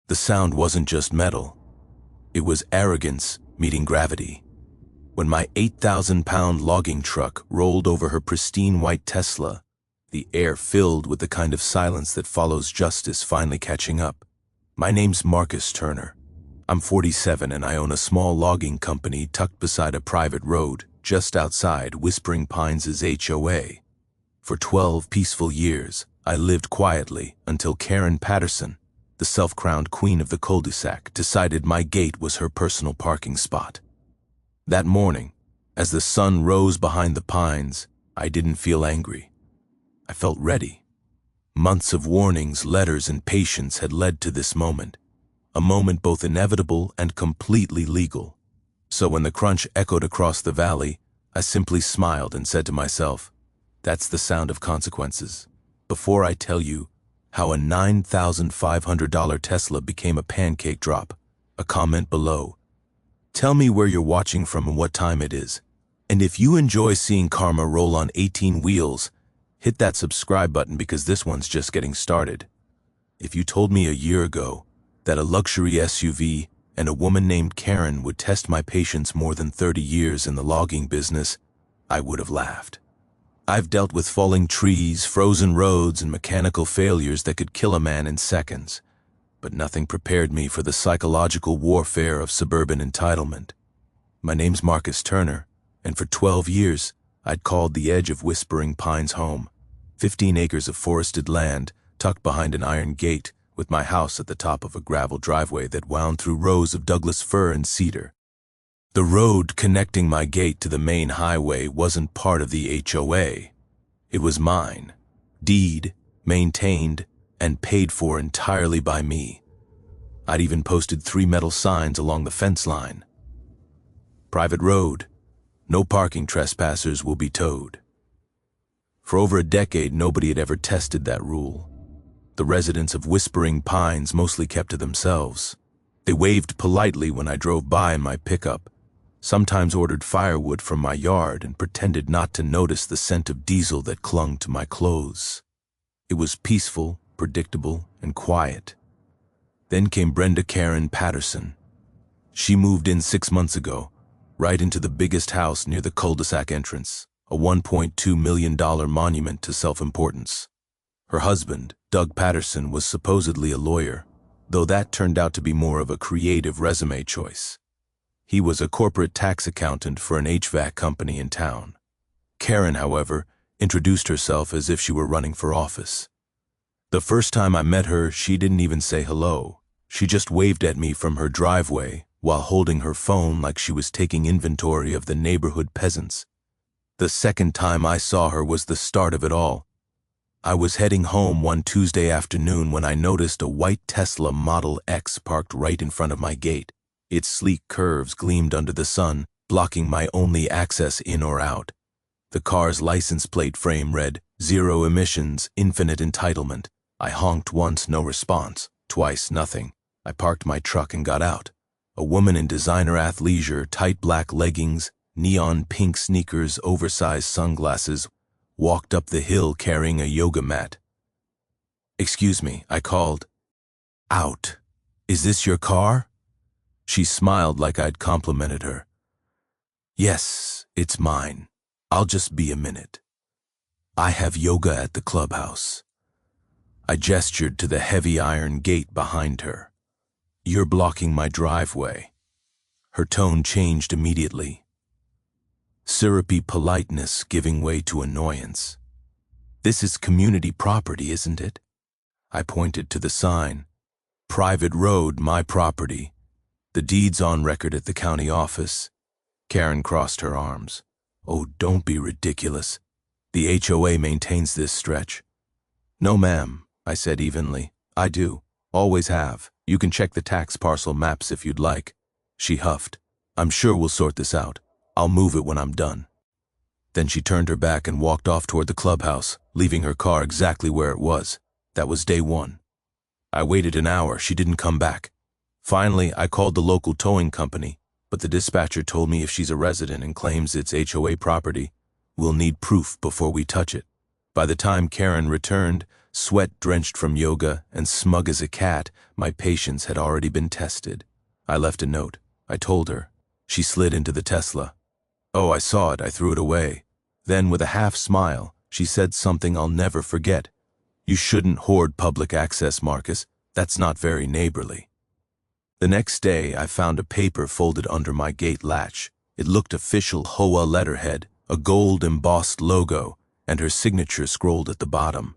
The sound wasn't just metal. It was arrogance meeting gravity. When my 8,000-pound logging truck rolled over her pristine white Tesla, the air filled with the kind of silence that follows justice finally catching up. My name's Marcus Turner. I'm 47 and I own a small logging company tucked beside a private road just outside Whispering Pines' HOA. For 12 peaceful years, I lived quietly until Karen Patterson, the self-crowned queen of the cul-de-sac, decided my gate was her personal parking spot. That morning, as the sun rose behind the pines, I didn't feel angry. I felt ready. Months of warnings, letters, and patience had led to this moment, a moment both inevitable and completely legal. So when the crunch echoed across the valley, I simply smiled and said to myself, that's the sound of consequences. Before I tell you how a $9,500 Tesla became a pancake drop, a comment below. Tell me where you're watching from and what time it is. And if you enjoy seeing karma roll on 18 wheels, hit that subscribe button because this one's just getting started. If you told me a year ago that a luxury SUV and a woman named Karen would test my patience more than 30 years in the logging business, I would have laughed. I've dealt with falling trees, frozen roads, and mechanical failures that could kill a man in seconds, but nothing prepared me for the psychological warfare of suburban entitlement. My name's Marcus Turner, and for 12 years, I'd called the edge of Whispering Pines home, 15 acres of forested land tucked behind an iron gate with my house at the top of a gravel driveway that wound through rows of Douglas fir and cedar. The road connecting my gate to the main highway wasn't part of the HOA. It was mine, deed, maintained, and paid for entirely by me. I'd even posted 3 metal signs along the fence line. Private road. No parking trespassers will be towed. For over a decade, nobody had ever tested that rule. The residents of Whispering Pines mostly kept to themselves. They waved politely when I drove by in my pickup, sometimes ordered firewood from my yard and pretended not to notice the scent of diesel that clung to my clothes. It was peaceful, predictable, and quiet. Then came Karen Patterson. She moved in 6 months ago, right into the biggest house near the cul-de-sac entrance, a $1.2 million monument to self-importance. Her husband, Doug Patterson, was supposedly a lawyer, though that turned out to be more of a creative resume choice. He was a corporate tax accountant for an HVAC company in town. Karen, however, introduced herself as if she were running for office. The first time I met her, she didn't even say hello. She just waved at me from her driveway while holding her phone like she was taking inventory of the neighborhood peasants. The second time I saw her was the start of it all. I was heading home one Tuesday afternoon when I noticed a white Tesla Model X parked right in front of my gate. Its sleek curves gleamed under the sun, blocking my only access in or out. The car's license plate frame read, "Zero emissions, infinite entitlement." I honked once, no response. Twice, nothing. I parked my truck and got out. A woman in designer athleisure, tight black leggings, neon pink sneakers, oversized sunglasses, walked up the hill carrying a yoga mat. "Excuse me," I called. "Out. Is this your car?" She smiled like I'd complimented her. "Yes, it's mine. I'll just be a minute. I have yoga at the clubhouse." I gestured to the heavy iron gate behind her. "You're blocking my driveway." Her tone changed immediately. Syrupy politeness giving way to annoyance. "This is community property, isn't it?" I pointed to the sign. "Private road, my property. The deed's on record at the county office." Karen crossed her arms. "Oh, don't be ridiculous. The HOA maintains this stretch." "No, ma'am," I said evenly. "I do. Always have. You can check the tax parcel maps if you'd like." She huffed. "I'm sure we'll sort this out. I'll move it when I'm done." Then she turned her back and walked off toward the clubhouse, leaving her car exactly where it was. That was day one. I waited an hour. She didn't come back. Finally, I called the local towing company, but the dispatcher told me if she's a resident and claims it's HOA property, we'll need proof before we touch it. By the time Karen returned, Sweat drenched from yoga and smug as a cat, my patience had already been tested. I left a note. I told her. She slid into the Tesla. Oh, I saw it. I threw it away. Then, with a half smile, she said something I'll never forget. You shouldn't hoard public access, Marcus. That's not very neighborly. The next day, I found a paper folded under my gate latch. It looked official HOA letterhead, a gold embossed logo, and her signature scrolled at the bottom.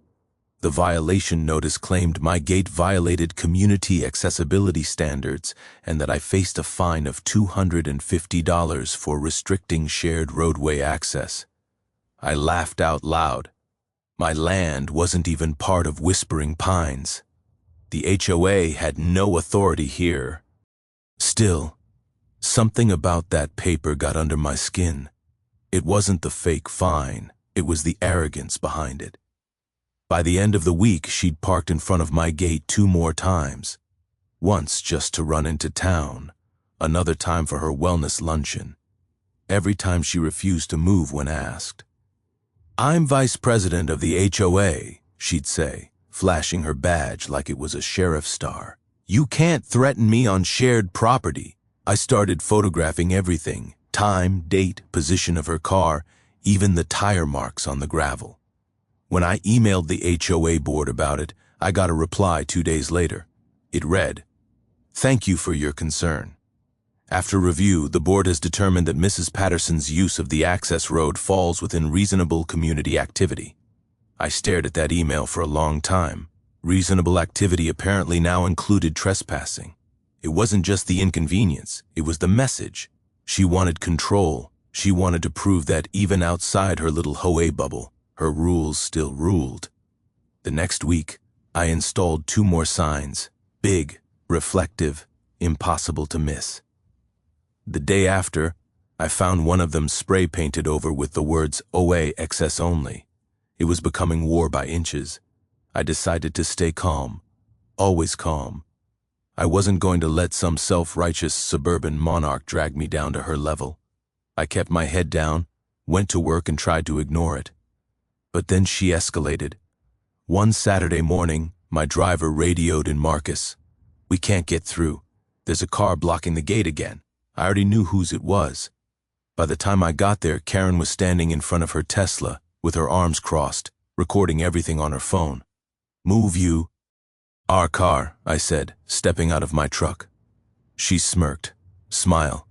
The violation notice claimed my gate violated community accessibility standards and that I faced a fine of $250 for restricting shared roadway access. I laughed out loud. My land wasn't even part of Whispering Pines. The HOA had no authority here. Still, something about that paper got under my skin. It wasn't the fake fine, it was the arrogance behind it. By the end of the week, she'd parked in front of my gate 2 more times. Once just to run into town, another time for her wellness luncheon. Every time she refused to move when asked. I'm vice president of the HOA, she'd say, flashing her badge like it was a sheriff's star. You can't threaten me on shared property. I started photographing everything, time, date, position of her car, even the tire marks on the gravel. When I emailed the HOA board about it, I got a reply 2 days later. It read, "Thank you for your concern. After review, the board has determined that Mrs. Patterson's use of the access road falls within reasonable community activity." I stared at that email for a long time. Reasonable activity apparently now included trespassing. It wasn't just the inconvenience, it was the message. She wanted control. She wanted to prove that even outside her little HOA bubble, her rules still ruled. The next week, I installed 2 more signs, big, reflective, impossible to miss. The day after, I found one of them spray painted over with the words OA excess only. It was becoming war by inches. I decided to stay calm, always calm. I wasn't going to let some self-righteous suburban monarch drag me down to her level. I kept my head down, went to work and tried to ignore it. But then she escalated. One Saturday morning, my driver radioed in Marcus. "We can't get through. There's a car blocking the gate again." I already knew whose it was. By the time I got there, Karen was standing in front of her Tesla, with her arms crossed, recording everything on her phone. "Move, you." "Our car," I said, stepping out of my truck. She smirked. Smile.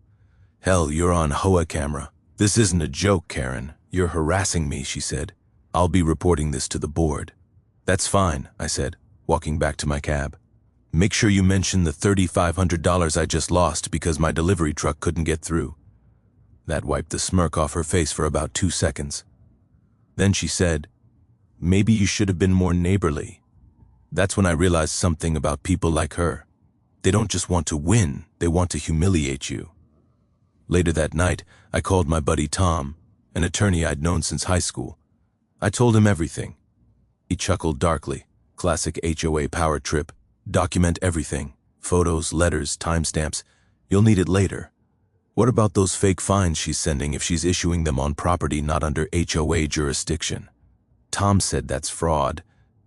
"Hell, you're on HOA camera. This isn't a joke, Karen. You're harassing me," she said. "I'll be reporting this to the board." "That's fine," I said, walking back to my cab. "Make sure you mention the $3,500 I just lost because my delivery truck couldn't get through." That wiped the smirk off her face for about 2 seconds. Then she said, "Maybe you should have been more neighborly." That's when I realized something about people like her. They don't just want to win, they want to humiliate you. Later that night, I called my buddy Tom, an attorney I'd known since high school. I told him everything. He chuckled darkly. Classic HOA power trip. Document everything. Photos, letters, timestamps. You'll need it later. What about those fake fines she's sending if she's issuing them on property not under HOA jurisdiction? Tom said that's fraud.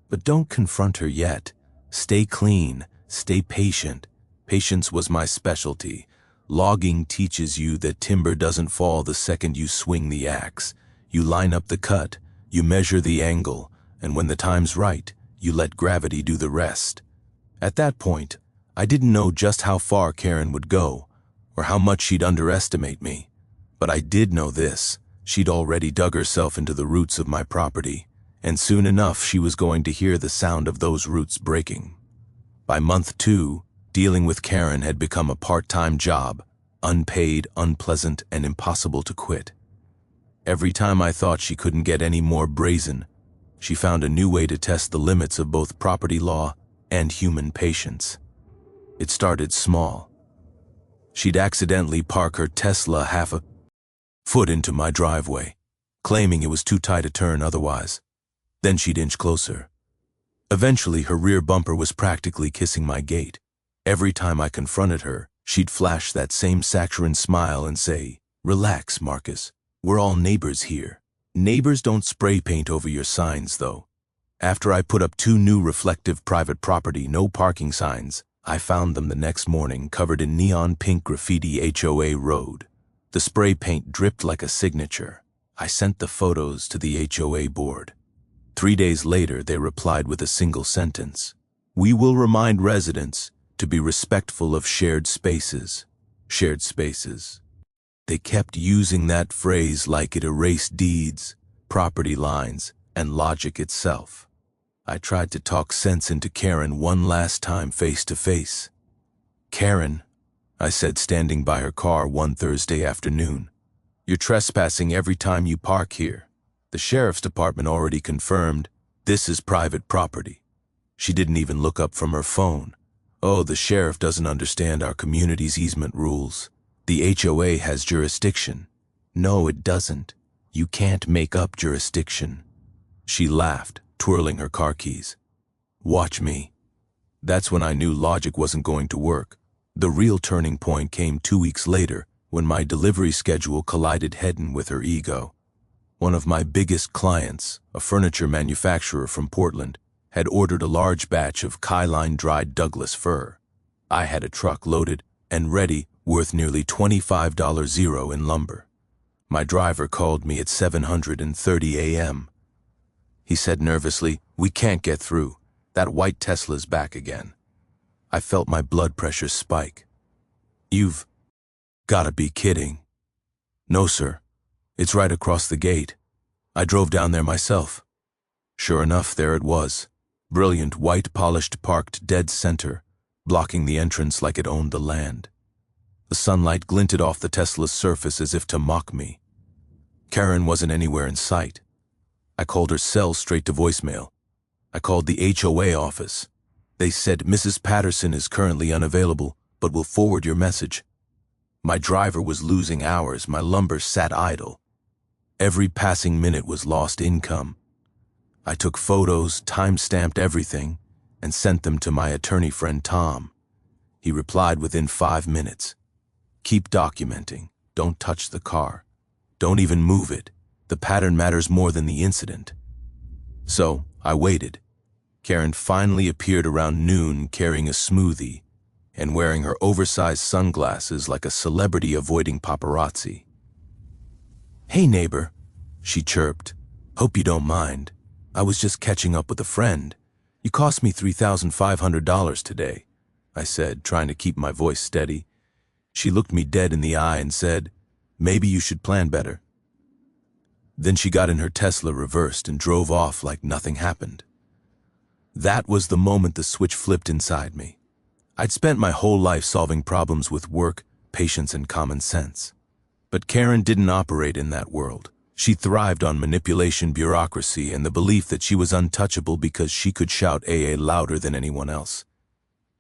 But don't confront her yet. Stay clean. Stay patient. Patience was my specialty. Logging teaches you that timber doesn't fall the second you swing the axe. You line up the cut, you measure the angle, and when the time's right, you let gravity do the rest. At that point, I didn't know just how far Karen would go, or how much she'd underestimate me. But I did know this. She'd already dug herself into the roots of my property, and soon enough she was going to hear the sound of those roots breaking. By month 2, dealing with Karen had become a part-time job, unpaid, unpleasant, and impossible to quit. Every time I thought she couldn't get any more brazen, she found a new way to test the limits of both property law and human patience. It started small. She'd accidentally park her Tesla half a foot into my driveway, claiming it was too tight a turn otherwise. Then she'd inch closer. Eventually, her rear bumper was practically kissing my gate. Every time I confronted her, she'd flash that same saccharine smile and say, "Relax, Marcus. We're all neighbors here. Neighbors don't spray paint over your signs, though." After I put up 2 new reflective private property, no parking signs, I found them the next morning covered in neon pink graffiti HOA road. The spray paint dripped like a signature. I sent the photos to the HOA board. 3 days later, they replied with a single sentence. We will remind residents to be respectful of shared spaces. Shared spaces. They kept using that phrase like it erased deeds, property lines, and logic itself. I tried to talk sense into Karen one last time face to face. Karen, I said standing by her car one Thursday afternoon, you're trespassing every time you park here. The sheriff's department already confirmed this is private property. She didn't even look up from her phone. Oh, the sheriff doesn't understand our community's easement rules. The HOA has jurisdiction. No, it doesn't. You can't make up jurisdiction. She laughed, twirling her car keys. Watch me. That's when I knew logic wasn't going to work. The real turning point came 2 weeks later when my delivery schedule collided head-on with her ego. One of my biggest clients, a furniture manufacturer from Portland, had ordered a large batch of Kyline dried Douglas fir. I had a truck loaded and ready worth nearly $25 in lumber. My driver called me at 7:30 a.m. He said nervously, "We can't get through. That white Tesla's back again." I felt my blood pressure spike. "You've gotta be kidding." "No, sir. It's right across the gate. I drove down there myself." Sure enough, there it was. Brilliant white polished parked dead center, blocking the entrance like it owned the land. The sunlight glinted off the Tesla's surface as if to mock me. Karen wasn't anywhere in sight. I called her cell straight to voicemail. I called the HOA office. They said Mrs. Patterson is currently unavailable, but will forward your message. My driver was losing hours. My lumber sat idle. Every passing minute was lost income. I took photos, time-stamped everything, and sent them to my attorney friend Tom. He replied within 5 minutes. "Keep documenting. Don't touch the car. Don't even move it. The pattern matters more than the incident." So, I waited. Karen finally appeared around noon carrying a smoothie and wearing her oversized sunglasses like a celebrity avoiding paparazzi. "Hey, neighbor," she chirped. "Hope you don't mind. I was just catching up with a friend. You cost me $3,500 today," I said, trying to keep my voice steady. She looked me dead in the eye and said, "Maybe you should plan better." Then she got in her Tesla, reversed, and drove off like nothing happened. That was the moment the switch flipped inside me. I'd spent my whole life solving problems with work, patience, and common sense. But Karen didn't operate in that world. She thrived on manipulation, bureaucracy, and the belief that she was untouchable because she could shout AA louder than anyone else.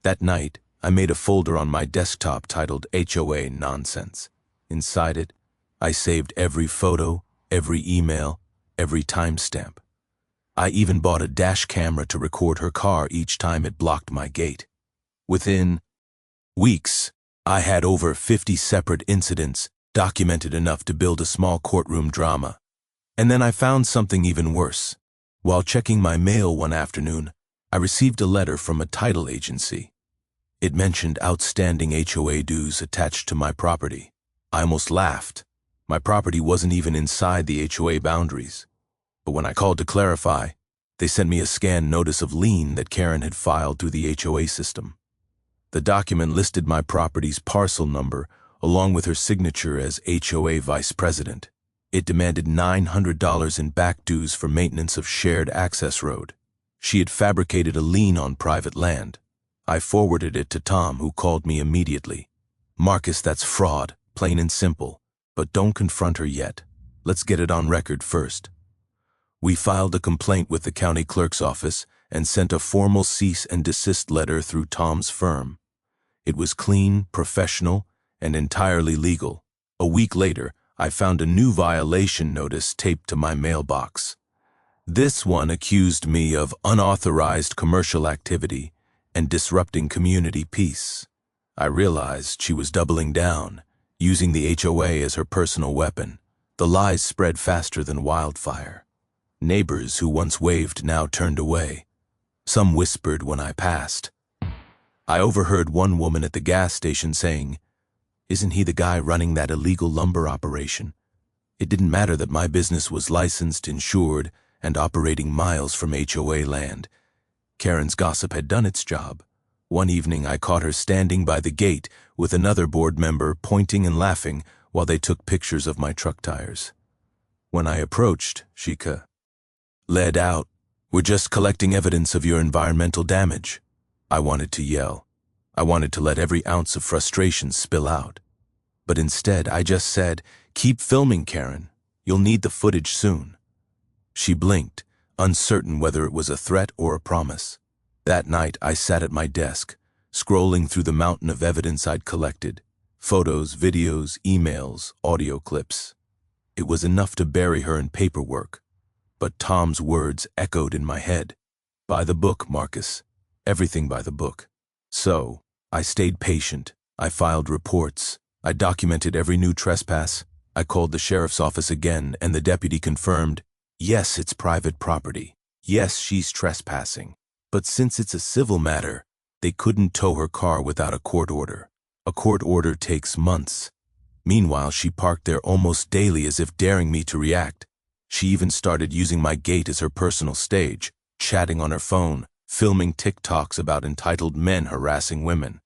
That night, I made a folder on my desktop titled HOA Nonsense. Inside it, I saved every photo, every email, every timestamp. I even bought a dash camera to record her car each time it blocked my gate. Within weeks, I had over 50 separate incidents documented enough to build a small courtroom drama. And then I found something even worse. While checking my mail one afternoon, I received a letter from a title agency. It mentioned outstanding HOA dues attached to my property. I almost laughed. My property wasn't even inside the HOA boundaries. But when I called to clarify, they sent me a scanned notice of lien that Karen had filed through the HOA system. The document listed my property's parcel number along with her signature as HOA vice president. It demanded $900 in back dues for maintenance of shared access road. She had fabricated a lien on private land. I forwarded it to Tom, who called me immediately. "Marcus, that's fraud, plain and simple. But don't confront her yet. Let's get it on record first." We filed a complaint with the county clerk's office and sent a formal cease and desist letter through Tom's firm. It was clean, professional, and entirely legal. A week later, I found a new violation notice taped to my mailbox. This one accused me of unauthorized commercial activity and disrupting community peace. I realized she was doubling down, using the HOA as her personal weapon. The lies spread faster than wildfire. Neighbors who once waved now turned away. Some whispered when I passed. I overheard one woman at the gas station saying, "Isn't he the guy running that illegal lumber operation?" It didn't matter that my business was licensed, insured, and operating miles from HOA land. Karen's gossip had done its job. One evening I caught her standing by the gate with another board member, pointing and laughing while they took pictures of my truck tires. When I approached, she led out, "We're just collecting evidence of your environmental damage." I wanted to yell. I wanted to let every ounce of frustration spill out. But instead, I just said, "Keep filming, Karen. You'll need the footage soon." She blinked, uncertain whether it was a threat or a promise. That night, I sat at my desk, scrolling through the mountain of evidence I'd collected. Photos, videos, emails, audio clips. It was enough to bury her in paperwork. But Tom's words echoed in my head. "By the book, Marcus. Everything by the book." So, I stayed patient. I filed reports. I documented every new trespass. I called the sheriff's office again, and the deputy confirmed, "Yes, it's private property. Yes, she's trespassing. But since it's a civil matter, they couldn't tow her car without a court order. A court order takes months." Meanwhile, she parked there almost daily as if daring me to react. She even started using my gate as her personal stage, chatting on her phone, filming TikToks about entitled men harassing women.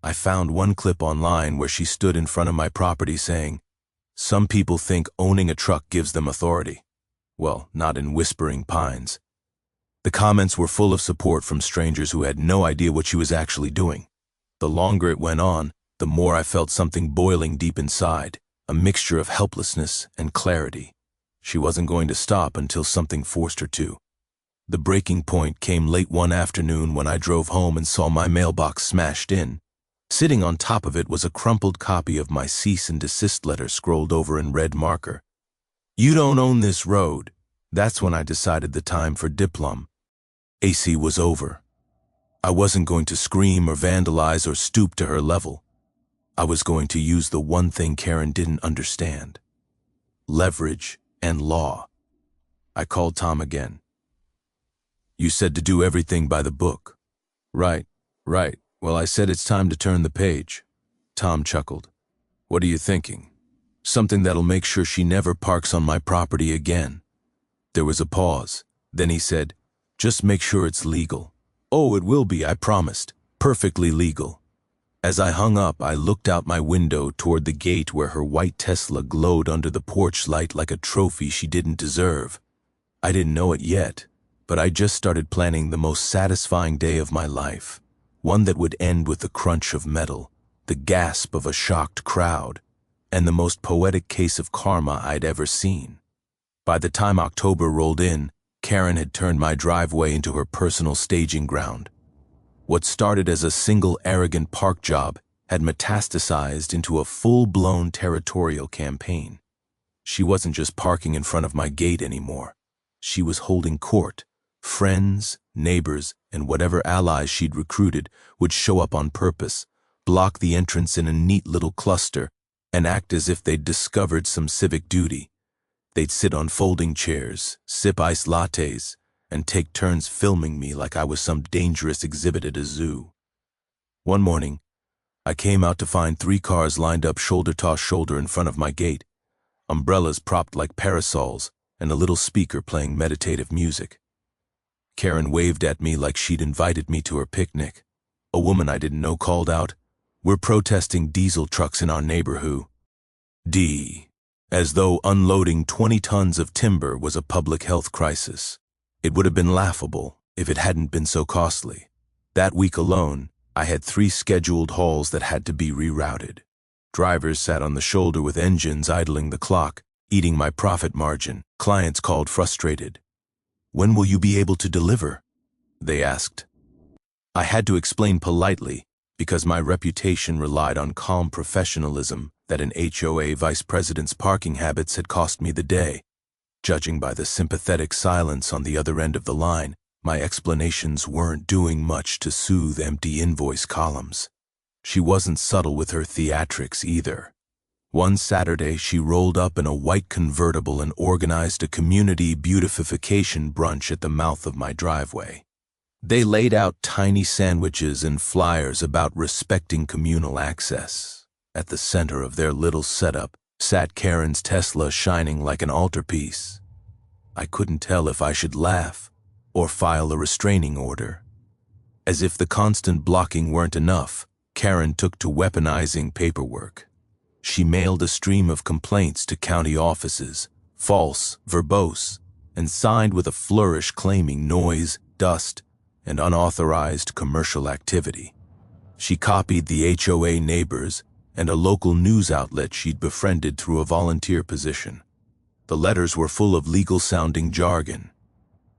I found one clip online where she stood in front of my property saying, "Some people think owning a truck gives them authority." Well, not in Whispering Pines. The comments were full of support from strangers who had no idea what she was actually doing. The longer it went on, the more I felt something boiling deep inside, a mixture of helplessness and clarity. She wasn't going to stop until something forced her to. The breaking point came late one afternoon when I drove home and saw my mailbox smashed in. Sitting on top of it was a crumpled copy of my cease and desist letter scrolled over in red marker. "You don't own this road." That's when I decided the time for diplom. AC was over. I wasn't going to scream or vandalize or stoop to her level. I was going to use the one thing Karen didn't understand: leverage and law. I called Tom again. "You said to do everything by the book." Right. Well, I said it's time to turn the page." Tom chuckled. "What are you thinking?" "Something that'll make sure she never parks on my property again." There was a pause. Then he said, "Just make sure it's legal." "Oh, it will be, I promised. Perfectly legal." As I hung up, I looked out my window toward the gate where her white Tesla glowed under the porch light like a trophy she didn't deserve. I didn't know it yet, but I just started planning the most satisfying day of my life. One that would end with the crunch of metal, the gasp of a shocked crowd, and the most poetic case of karma I'd ever seen. By the time October rolled in, Karen had turned my driveway into her personal staging ground. What started as a single arrogant park job had metastasized into a full-blown territorial campaign. She wasn't just parking in front of my gate anymore. She was holding court. Friends, neighbors, and whatever allies she'd recruited would show up on purpose, block the entrance in a neat little cluster, and act as if they'd discovered some civic duty. They'd sit on folding chairs, sip iced lattes, and take turns filming me like I was some dangerous exhibit at a zoo. One morning, I came out to find 3 cars lined up shoulder to shoulder in front of my gate, umbrellas propped like parasols, and a little speaker playing meditative music. Karen waved at me like she'd invited me to her picnic. A woman I didn't know called out, "We're protesting diesel trucks in our neighborhood." As though unloading 20 tons of timber was a public health crisis. It would have been laughable if it hadn't been so costly. That week alone, I had 3 scheduled hauls that had to be rerouted. Drivers sat on the shoulder with engines idling the clock, eating my profit margin. Clients called frustrated. "When will you be able to deliver?" they asked. I had to explain politely, because my reputation relied on calm professionalism, that an HOA vice president's parking habits had cost me the day. Judging by the sympathetic silence on the other end of the line, my explanations weren't doing much to soothe empty invoice columns. She wasn't subtle with her theatrics either. One Saturday, she rolled up in a white convertible and organized a community beautification brunch at the mouth of my driveway. They laid out tiny sandwiches and flyers about respecting communal access. At the center of their little setup sat Karen's Tesla shining like an altarpiece. I couldn't tell if I should laugh or file a restraining order. As if the constant blocking weren't enough, Karen took to weaponizing paperwork. She mailed a stream of complaints to county offices, false, verbose, and signed with a flourish claiming noise, dust, and unauthorized commercial activity. She copied the HOA neighbors and a local news outlet she'd befriended through a volunteer position. The letters were full of legal-sounding jargon.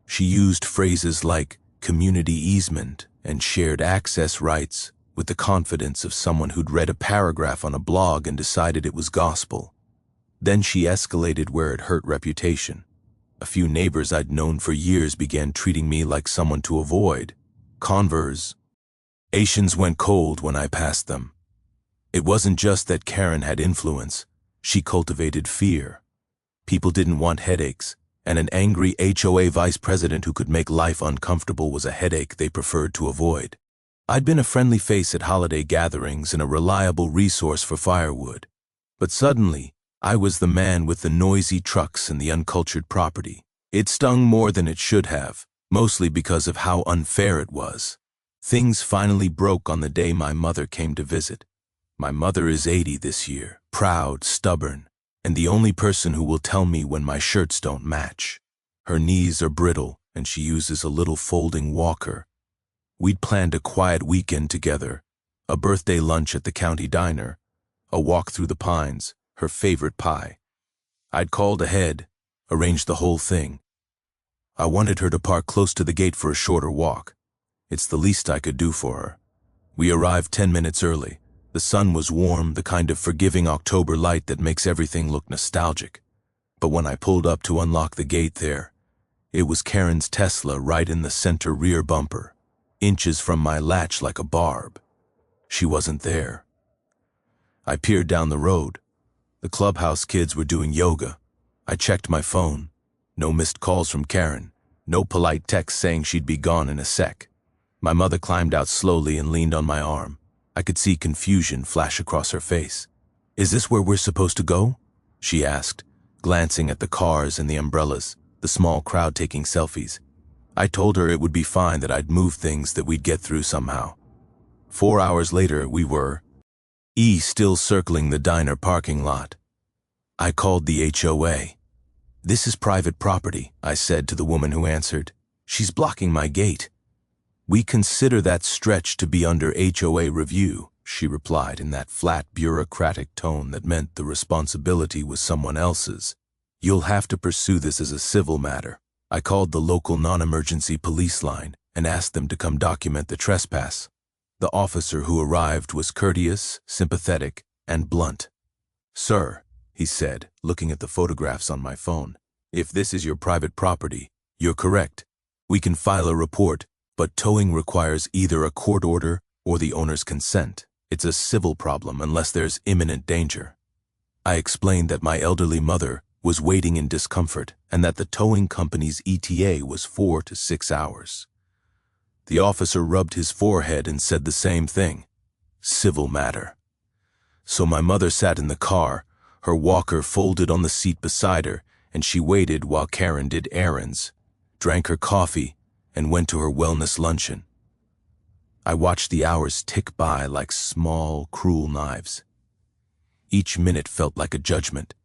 She used phrases like community easement and shared access rights with the confidence of someone who'd read a paragraph on a blog and decided it was gospel. Then she escalated where it hurt reputation. A few neighbors I'd known for years began treating me like someone to avoid. Conversations went cold when I passed them. It wasn't just that Karen had influence, she cultivated fear. People didn't want headaches, and an angry HOA vice president who could make life uncomfortable was a headache they preferred to avoid. I'd been a friendly face at holiday gatherings and a reliable resource for firewood. But suddenly, I was the man with the noisy trucks and the uncultured property. It stung more than it should have, mostly because of how unfair it was. Things finally broke on the day my mother came to visit. My mother is 80 this year, proud, stubborn, and the only person who will tell me when my shirts don't match. Her knees are brittle, and she uses a little folding walker. We'd planned a quiet weekend together, a birthday lunch at the county diner, a walk through the pines, her favorite pie. I'd called ahead, arranged the whole thing. I wanted her to park close to the gate for a shorter walk. It's the least I could do for her. We arrived 10 minutes early. The sun was warm, the kind of forgiving October light that makes everything look nostalgic. But when I pulled up to unlock the gate there, it was Karen's Tesla right in the center rear bumper, inches from my latch like a barb. She wasn't there. I peered down the road. The clubhouse kids were doing yoga. I checked my phone. No missed calls from Karen. No polite text saying she'd be gone in a sec. My mother climbed out slowly and leaned on my arm. I could see confusion flash across her face. "Is this where we're supposed to go?" she asked, glancing at the cars and the umbrellas, the small crowd taking selfies. I told her it would be fine, that I'd move things, that we'd get through somehow. 4 hours later, we were still circling the diner parking lot. I called the HOA. "This is private property," I said to the woman who answered. "She's blocking my gate." "We consider that stretch to be under HOA review," she replied in that flat, bureaucratic tone that meant the responsibility was someone else's. "You'll have to pursue this as a civil matter." I called the local non-emergency police line and asked them to come document the trespass. The officer who arrived was courteous, sympathetic, and blunt. "Sir," he said, looking at the photographs on my phone, "if this is your private property, you're correct. We can file a report, but towing requires either a court order or the owner's consent. It's a civil problem unless there's imminent danger." I explained that my elderly mother was waiting in discomfort and that the towing company's ETA was 4 to 6 hours. The officer rubbed his forehead and said the same thing. Civil matter. So my mother sat in the car, her walker folded on the seat beside her, and she waited while Karen did errands, drank her coffee, and went to her wellness luncheon. I watched the hours tick by like small, cruel knives. Each minute felt like a judgment.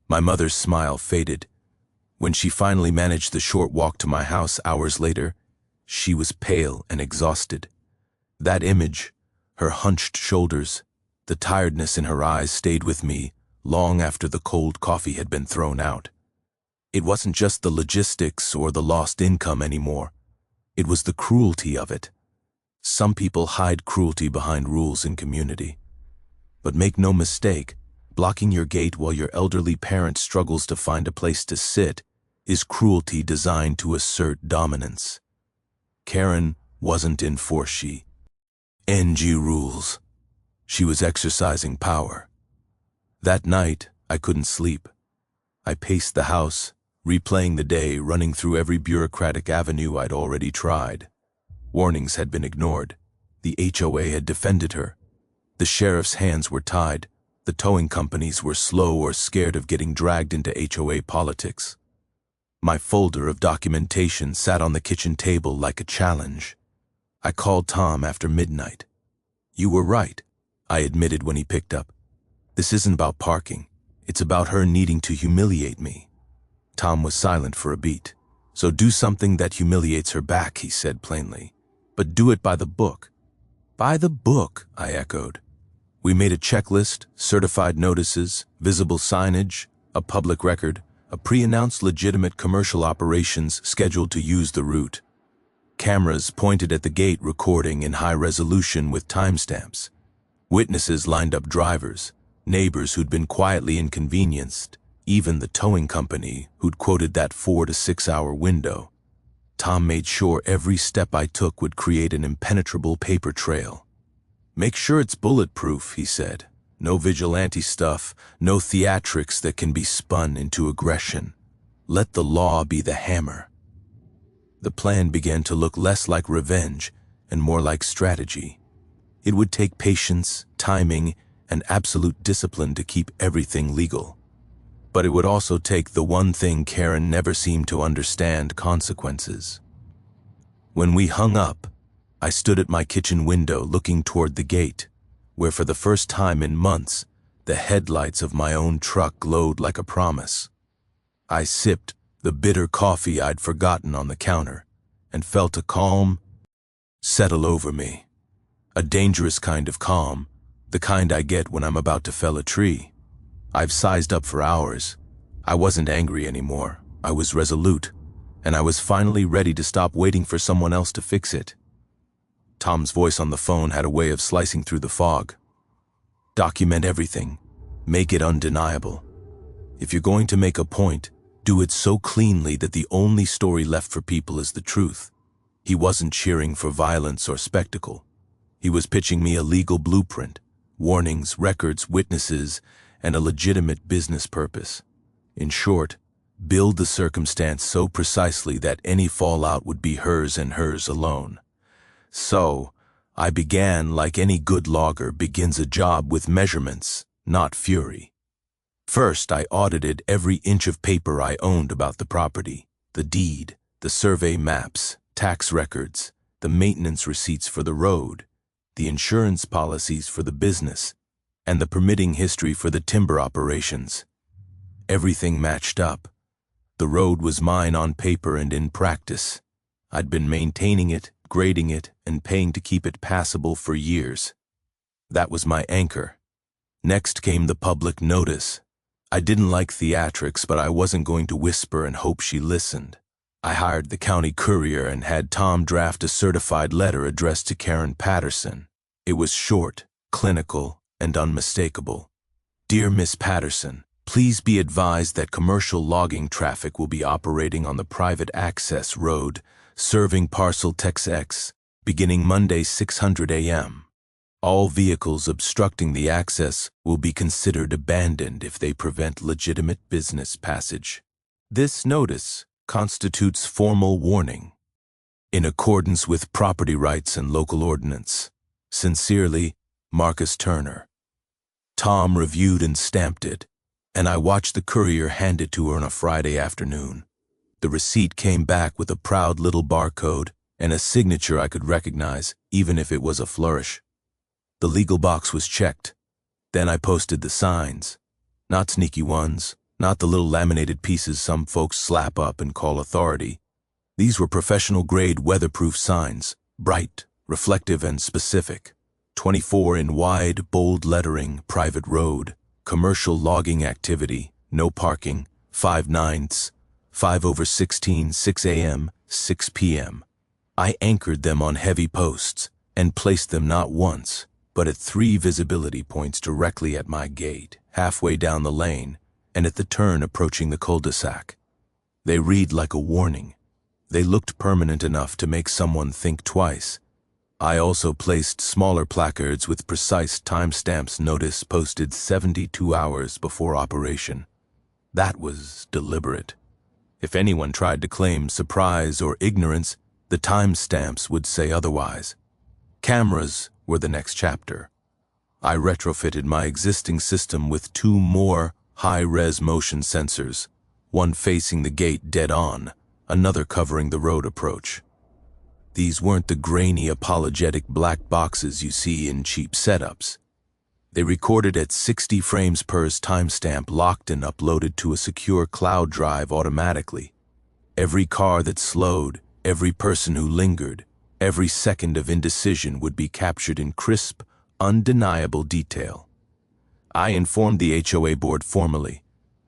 My mother's smile faded. When she finally managed the short walk to my house hours later, she was pale and exhausted. That image, her hunched shoulders, the tiredness in her eyes stayed with me long after the cold coffee had been thrown out. It wasn't just the logistics or the lost income anymore. It was the cruelty of it. Some people hide cruelty behind rules in community. But make no mistake, blocking your gate while your elderly parent struggles to find a place to sit is cruelty designed to assert dominance. Karen wasn't in for NG rules. She was exercising power. That night, I couldn't sleep. I paced the house, replaying the day, running through every bureaucratic avenue I'd already tried. Warnings had been ignored. The HOA had defended her. The sheriff's hands were tied. The towing companies were slow or scared of getting dragged into HOA politics. My folder of documentation sat on the kitchen table like a challenge. I called Tom after midnight. "You were right," I admitted when he picked up. "This isn't about parking. It's about her needing to humiliate me." Tom was silent for a beat. "So do something that humiliates her back," he said plainly. "But do it by the book." "By the book," I echoed. We made a checklist, certified notices, visible signage, a public record, a pre-announced legitimate commercial operations scheduled to use the route. Cameras pointed at the gate recording in high resolution with timestamps. Witnesses lined up drivers, neighbors who'd been quietly inconvenienced, even the towing company who'd quoted that 4 to 6 hour window. Tom made sure every step I took would create an impenetrable paper trail. "Make sure it's bulletproof," he said. "No vigilante stuff, no theatrics that can be spun into aggression. Let the law be the hammer." The plan began to look less like revenge and more like strategy. It would take patience, timing, and absolute discipline to keep everything legal. But it would also take the one thing Karen never seemed to understand: consequences. When we hung up, I stood at my kitchen window looking toward the gate, where for the first time in months, the headlights of my own truck glowed like a promise. I sipped the bitter coffee I'd forgotten on the counter and felt a calm settle over me. A dangerous kind of calm, the kind I get when I'm about to fell a tree. I've sized up for hours. I wasn't angry anymore. I was resolute, and I was finally ready to stop waiting for someone else to fix it. Tom's voice on the phone had a way of slicing through the fog. "Document everything. Make it undeniable. If you're going to make a point, do it so cleanly that the only story left for people is the truth." He wasn't cheering for violence or spectacle. He was pitching me a legal blueprint, warnings, records, witnesses, and a legitimate business purpose. In short, build the circumstance so precisely that any fallout would be hers and hers alone. So, I began like any good logger begins a job, with measurements, not fury. First, I audited every inch of paper I owned about the property: the deed, the survey maps, tax records, the maintenance receipts for the road, the insurance policies for the business, and the permitting history for the timber operations. Everything matched up. The road was mine on paper and in practice. I'd been maintaining it, grading it, and paying to keep it passable for years. That was my anchor. Next came the public notice. I didn't like theatrics, but I wasn't going to whisper and hope she listened. I hired the county courier and had Tom draft a certified letter addressed to Karen Patterson. It was short, clinical, and unmistakable. "Dear Miss Patterson, please be advised that commercial logging traffic will be operating on the private access road serving parcel Tex X beginning Monday 600 a.m. All vehicles obstructing the access will be considered abandoned if they prevent legitimate business passage. This notice constitutes formal warning in accordance with property rights and local ordinance. Sincerely, Marcus Turner." Tom reviewed and stamped it, and I watched the courier hand it to her on a Friday afternoon. The receipt came back with a proud little barcode and a signature I could recognize, even if it was a flourish. The legal box was checked. Then I posted the signs. Not sneaky ones, not the little laminated pieces some folks slap up and call authority. These were professional-grade weatherproof signs, bright, reflective, and specific. 24 in wide, bold lettering, private road, commercial logging activity, no parking, 5/9, 5/16, 6 a.m., 6 p.m. I anchored them on heavy posts and placed them not once, but at 3 visibility points directly at my gate, halfway down the lane, and at the turn approaching the cul-de-sac. They read like a warning. They looked permanent enough to make someone think twice. I also placed smaller placards with precise timestamps notice posted 72 hours before operation. That was deliberate. If anyone tried to claim surprise or ignorance, the timestamps would say otherwise. Cameras were the next chapter. I retrofitted my existing system with 2 more high-res motion sensors, one facing the gate dead-on, another covering the road approach. These weren't the grainy, apologetic black boxes you see in cheap setups. They recorded at 60 frames per timestamp, locked and uploaded to a secure cloud drive automatically. Every car that slowed, every person who lingered, every second of indecision would be captured in crisp, undeniable detail. I informed the HOA board formally.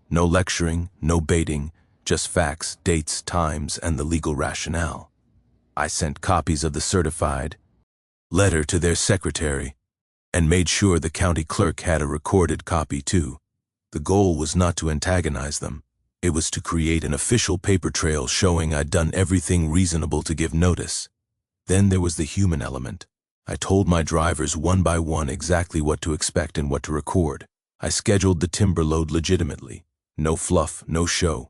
No lecturing, no baiting, just facts, dates, times, and the legal rationale. I sent copies of the certified letter to their secretary and made sure the county clerk had a recorded copy too. The goal was not to antagonize them. It was to create an official paper trail showing I'd done everything reasonable to give notice. Then there was the human element. I told my drivers one by one exactly what to expect and what to record. I scheduled the timber load legitimately. No fluff, no show.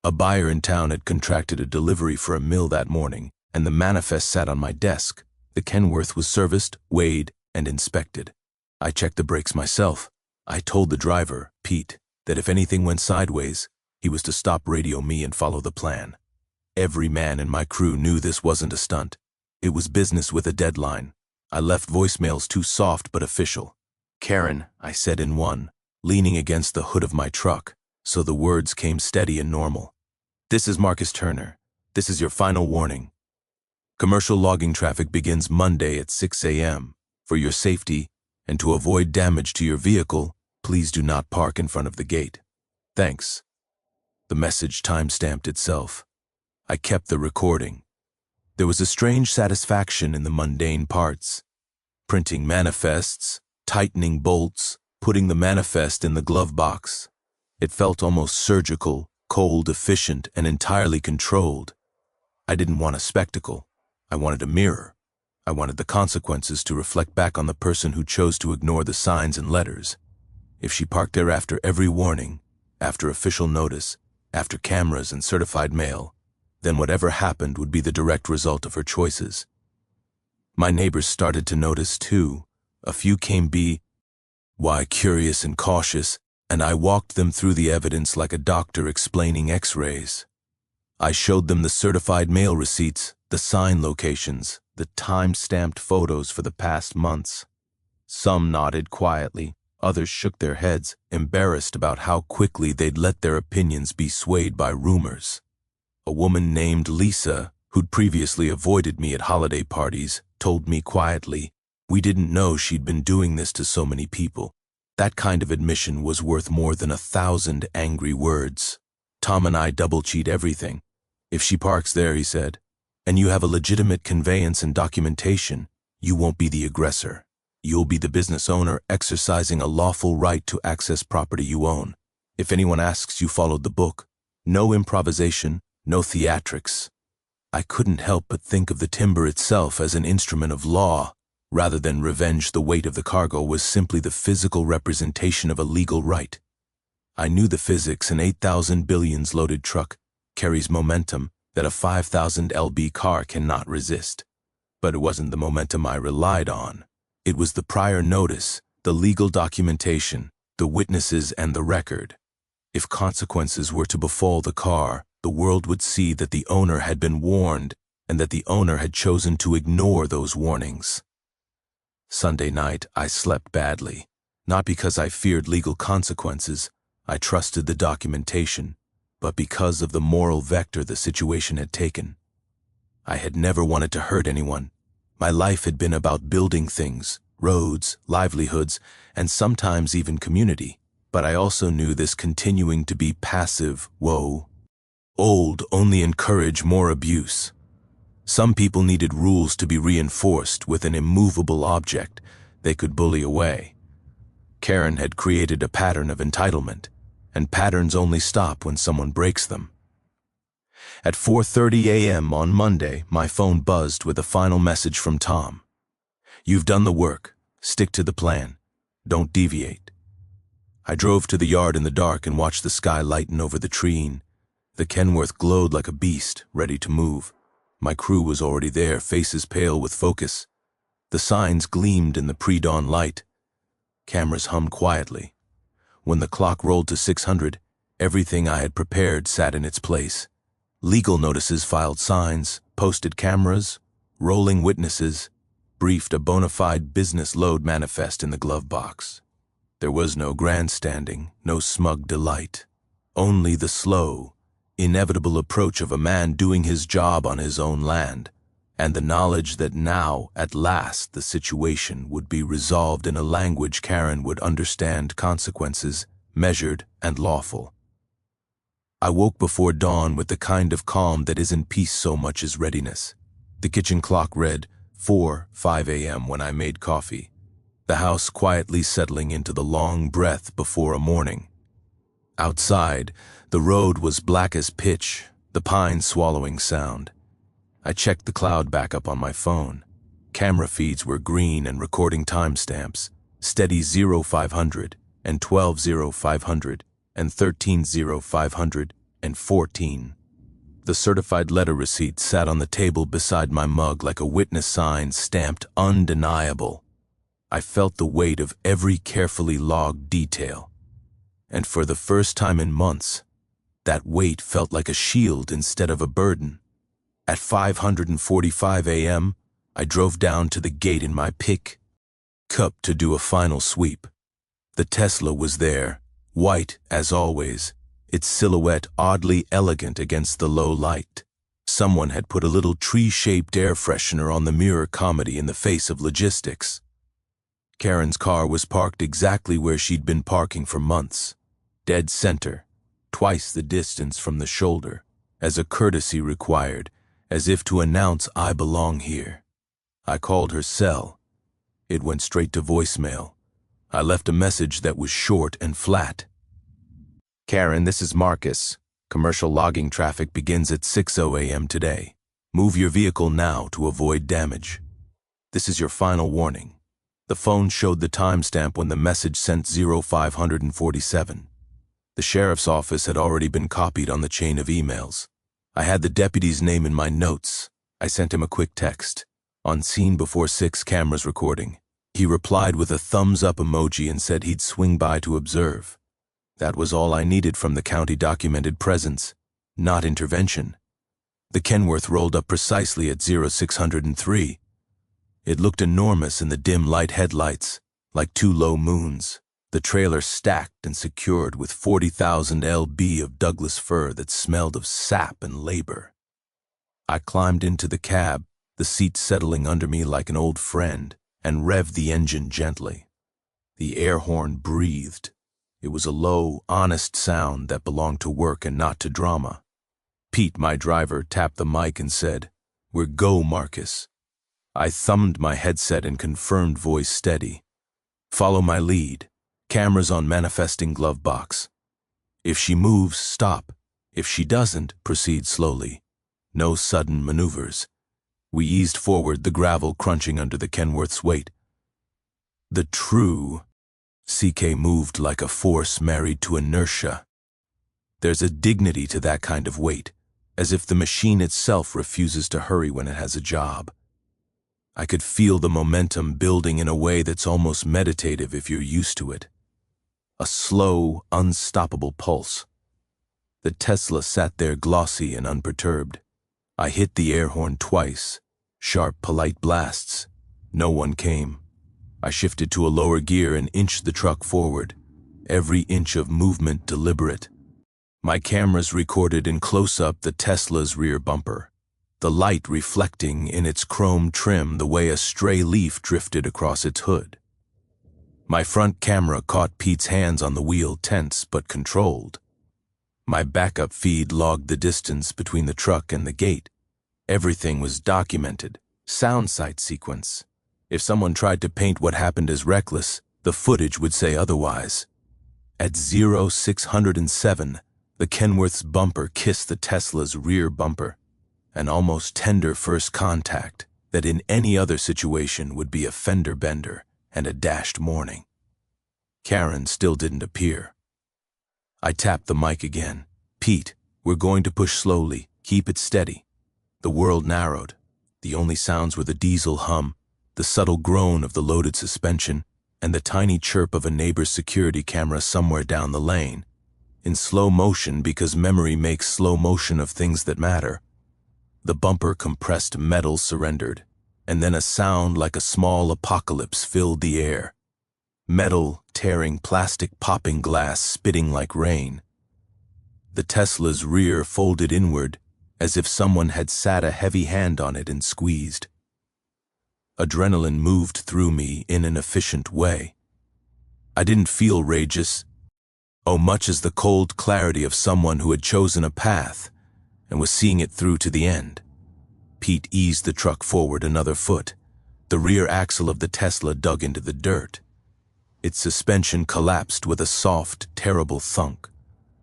A buyer in town had contracted a delivery for a mill that morning, and the manifest sat on my desk. The Kenworth was serviced, weighed, and inspected. I checked the brakes myself. I told the driver, Pete, that if anything went sideways, he was to stop, radio me, and follow the plan. Every man in my crew knew this wasn't a stunt. It was business with a deadline. I left voicemails too soft but official. "Karen," I said in one, leaning against the hood of my truck, so the words came steady and normal. "This is Marcus Turner. This is your final warning. Commercial logging traffic begins Monday at 6 a.m. For your safety, and to avoid damage to your vehicle, please do not park in front of the gate. Thanks." The message timestamped itself. I kept the recording. There was a strange satisfaction in the mundane parts. Printing manifests, tightening bolts, putting the manifest in the glove box. It felt almost surgical, cold, efficient, and entirely controlled. I didn't want a spectacle. I wanted a mirror. I wanted the consequences to reflect back on the person who chose to ignore the signs and letters. If she parked there after every warning, after official notice, after cameras and certified mail, then whatever happened would be the direct result of her choices. My neighbors started to notice too. A few came curious and cautious, and I walked them through the evidence like a doctor explaining x-rays. I showed them the certified mail receipts, the sign locations, the time-stamped photos for the past months. Some nodded quietly, others shook their heads, embarrassed about how quickly they'd let their opinions be swayed by rumors. A woman named Lisa, who'd previously avoided me at holiday parties, told me quietly, "We didn't know she'd been doing this to so many people." That kind of admission was worth more than 1,000 angry words. Tom and I double-cheat everything. "If she parks there," he said, "and you have a legitimate conveyance and documentation, you won't be the aggressor. You'll be the business owner exercising a lawful right to access property you own. If anyone asks, you followed the book. No improvisation, no theatrics." I couldn't help but think of the timber itself as an instrument of law. Rather than revenge, the weight of the cargo was simply the physical representation of a legal right. I knew the physics. An 8,000 billions loaded truck carries momentum that a 5,000 lb car cannot resist. But it wasn't the momentum I relied on. It was the prior notice, the legal documentation, the witnesses, and the record. If consequences were to befall the car, the world would see that the owner had been warned and that the owner had chosen to ignore those warnings. Sunday night, I slept badly. Not because I feared legal consequences, I trusted the documentation, but because of the moral vector the situation had taken. I had never wanted to hurt anyone. My life had been about building things, roads, livelihoods, and sometimes even community. But I also knew this continuing to be passive, old, only encourage more abuse. Some people needed rules to be reinforced with an immovable object they could bully away. Karen had created a pattern of entitlement, and patterns only stop when someone breaks them. At 4:30 a.m. on Monday, my phone buzzed with a final message from Tom. You've done the work. Stick to the plan. Don't deviate. I drove to the yard in the dark and watched the sky lighten over the tree. The Kenworth glowed like a beast, ready to move. My crew was already there, faces pale with focus. The signs gleamed in the pre-dawn light. Cameras hummed quietly. When the clock rolled to 600, everything I had prepared sat in its place. Legal notices filed signs, posted cameras, rolling witnesses, briefed a bona fide business load manifest in the glove box. There was no grandstanding, no smug delight. Only the slow, inevitable approach of a man doing his job on his own land, and the knowledge that now, at last, the situation would be resolved in a language Karen would understand, consequences, measured and lawful. I woke before dawn with the kind of calm that isn't peace so much as readiness. The kitchen clock read 5 a.m. when I made coffee, the house quietly settling into the long breath before a morning. Outside, the road was black as pitch, the pines swallowing sound. I checked the cloud backup on my phone. Camera feeds were green and recording timestamps, steady 0500 and 12:0500 and 13:0500 and 14. The certified letter receipt sat on the table beside my mug like a witness sign stamped undeniable. I felt the weight of every carefully logged detail. And for the first time in months, that weight felt like a shield instead of a burden. At 5:45 a.m., I drove down to the gate in my pickup to do a final sweep. The Tesla was there, white as always, its silhouette oddly elegant against the low light. Someone had put a little tree-shaped air freshener on the mirror comedy in the face of logistics. Karen's car was parked exactly where she'd been parking for months, dead center, twice the distance from the shoulder, as a courtesy required, as if to announce I belong here. I called her cell. It went straight to voicemail. I left a message that was short and flat. Karen, this is Marcus. Commercial logging traffic begins at 6:00 a.m. today. Move your vehicle now to avoid damage. This is your final warning. The phone showed the timestamp when the message sent 0547. The sheriff's office had already been copied on the chain of emails. I had the deputy's name in my notes. I sent him a quick text. On scene before 6, cameras recording. He replied with a thumbs-up emoji and said he'd swing by to observe. That was all I needed from the county documented presence, not intervention. The Kenworth rolled up precisely at 0603. It looked enormous in the dim light headlights, like two low moons. The trailer stacked and secured with 40,000 lb of Douglas fir that smelled of sap and labor. I climbed into the cab, the seat settling under me like an old friend, and revved the engine gently. The air horn breathed. It was a low, honest sound that belonged to work and not to drama. Pete, my driver, tapped the mic and said, "We're go, Marcus." I thumbed my headset and confirmed voice steady. "Follow my lead. Cameras on manifesting glove box. If she moves, stop. If she doesn't, proceed slowly. No sudden maneuvers." We eased forward, the gravel crunching under the Kenworth's weight. The true CK moved like a force married to inertia. There's a dignity to that kind of weight, as if the machine itself refuses to hurry when it has a job. I could feel the momentum building in a way that's almost meditative if you're used to it. A slow, unstoppable pulse. The Tesla sat there glossy and unperturbed. I hit the air horn twice, sharp, polite blasts. No one came. I shifted to a lower gear and inched the truck forward, every inch of movement deliberate. My cameras recorded in close-up the Tesla's rear bumper, the light reflecting in its chrome trim the way a stray leaf drifted across its hood. My front camera caught Pete's hands on the wheel, tense but controlled. My backup feed logged the distance between the truck and the gate. Everything was documented, sound sight sequence. If someone tried to paint what happened as reckless, the footage would say otherwise. At 0607, the Kenworth's bumper kissed the Tesla's rear bumper, an almost tender first contact, that in any other situation would be a fender bender and a dashed morning. Karen still didn't appear. I tapped the mic again. "Pete, we're going to push slowly. Keep it steady." The world narrowed. The only sounds were the diesel hum, the subtle groan of the loaded suspension, and the tiny chirp of a neighbor's security camera somewhere down the lane. In slow motion, because memory makes slow motion of things that matter. The bumper compressed metal surrendered, and then a sound like a small apocalypse filled the air. Metal tearing, plastic popping, glass spitting like rain. The Tesla's rear folded inward, as if someone had sat a heavy hand on it and squeezed. Adrenaline moved through me in an efficient way. I didn't feel rageous, much as the cold clarity of someone who had chosen a path and was seeing it through to the end. Pete eased the truck forward another foot. The rear axle of the Tesla dug into the dirt. Its suspension collapsed with a soft, terrible thunk.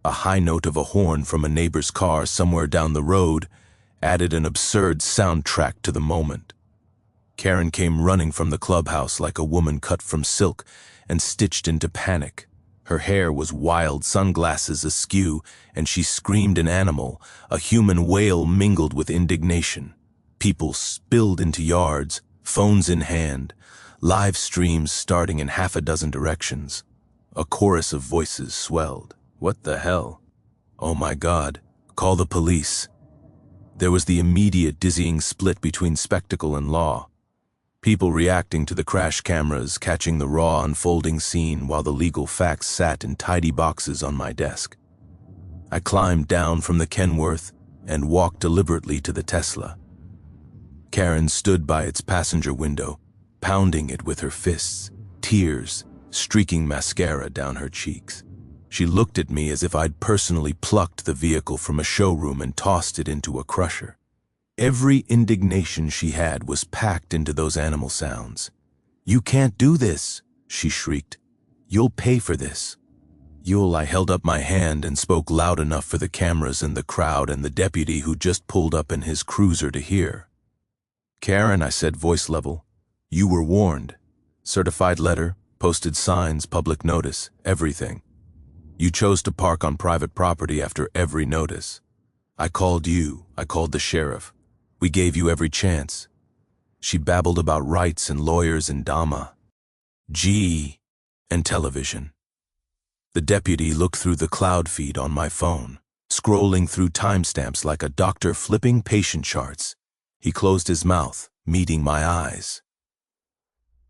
A high note of a horn from a neighbor's car somewhere down the road added an absurd soundtrack to the moment. Karen came running from the clubhouse like a woman cut from silk and stitched into panic. Her hair was wild, sunglasses askew, and she screamed an animal, a human wail mingled with indignation. People spilled into yards, phones in hand, live streams starting in half a dozen directions. A chorus of voices swelled. "What the hell? Oh my God, call the police." There was the immediate dizzying split between spectacle and law. People reacting to the crash cameras, catching the raw unfolding scene while the legal facts sat in tidy boxes on my desk. I climbed down from the Kenworth and walked deliberately to the Tesla. Karen stood by its passenger window, pounding it with her fists, tears streaking mascara down her cheeks. She looked at me as if I'd personally plucked the vehicle from a showroom and tossed it into a crusher. Every indignation she had was packed into those animal sounds. "You can't do this," she shrieked. "You'll pay for this." I held up my hand and spoke loud enough for the cameras and the crowd and the deputy who just pulled up in his cruiser to hear. "Karen," I said, voice level, "you were warned. Certified letter, posted signs, public notice, everything. You chose to park on private property after every notice. I called you, I called the sheriff. We gave you every chance." She babbled about rights and lawyers and Dama, G, and television. The deputy looked through the cloud feed on my phone, scrolling through timestamps like a doctor flipping patient charts. He closed his mouth, meeting my eyes.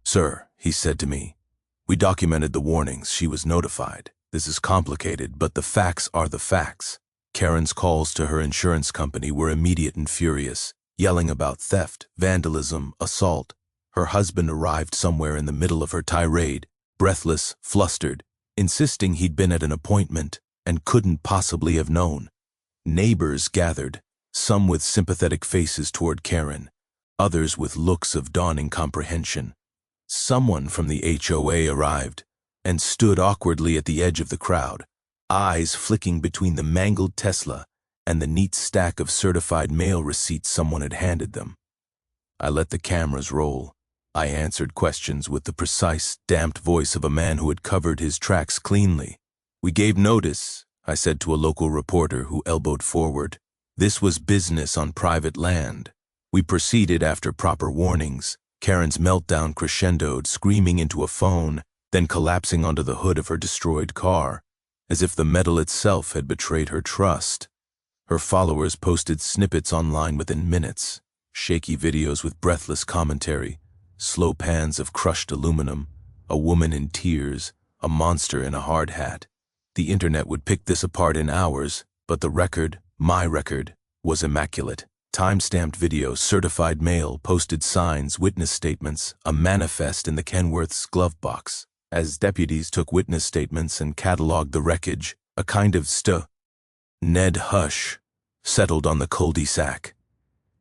"Sir," he said to me, "we documented the warnings. She was notified. This is complicated, but the facts are the facts." Karen's calls to her insurance company were immediate and furious, yelling about theft, vandalism, assault. Her husband arrived somewhere in the middle of her tirade, breathless, flustered, insisting he'd been at an appointment and couldn't possibly have known. Neighbors gathered, some with sympathetic faces toward Karen, others with looks of dawning comprehension. Someone from the HOA arrived and stood awkwardly at the edge of the crowd, eyes flicking between the mangled Tesla and the neat stack of certified mail receipts someone had handed them. I let the cameras roll. I answered questions with the precise, damped voice of a man who had covered his tracks cleanly. "We gave notice," I said to a local reporter who elbowed forward. "This was business on private land. We proceeded after proper warnings." Karen's meltdown crescendoed, screaming into a phone, then collapsing onto the hood of her destroyed car, as if the metal itself had betrayed her trust. Her followers posted snippets online within minutes, shaky videos with breathless commentary, slow pans of crushed aluminum, a woman in tears, a monster in a hard hat. The internet would pick this apart in hours, but the record, my record, was immaculate. Time-stamped video, certified mail, posted signs, witness statements, a manifest in the Kenworth's glove box. As deputies took witness statements and cataloged the wreckage, a kind of Ned hush settled on the cul-de-sac.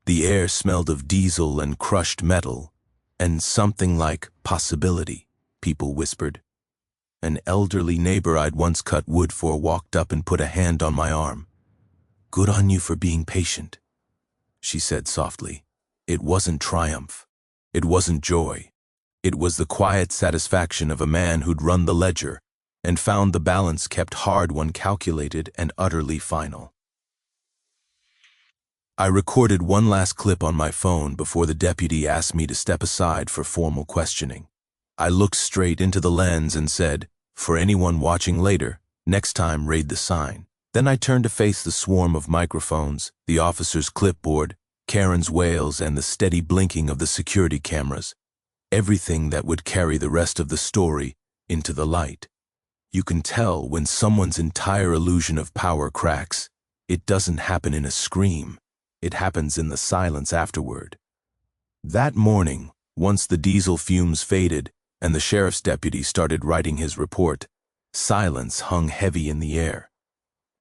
The air smelled of diesel and crushed metal, and something like possibility, people whispered. An elderly neighbor I'd once cut wood for walked up and put a hand on my arm. "Good on you for being patient," she said softly. It wasn't triumph. It wasn't joy. It was the quiet satisfaction of a man who'd run the ledger and found the balance kept hard when calculated and utterly final. I recorded one last clip on my phone before the deputy asked me to step aside for formal questioning. I looked straight into the lens and said, "For anyone watching later, next time read the sign." Then I turned to face the swarm of microphones, the officer's clipboard, Karen's wails, and the steady blinking of the security cameras. Everything that would carry the rest of the story into the light. You can tell when someone's entire illusion of power cracks. It doesn't happen in a scream. It happens in the silence afterward. That morning, once the diesel fumes faded and the sheriff's deputy started writing his report, silence hung heavy in the air.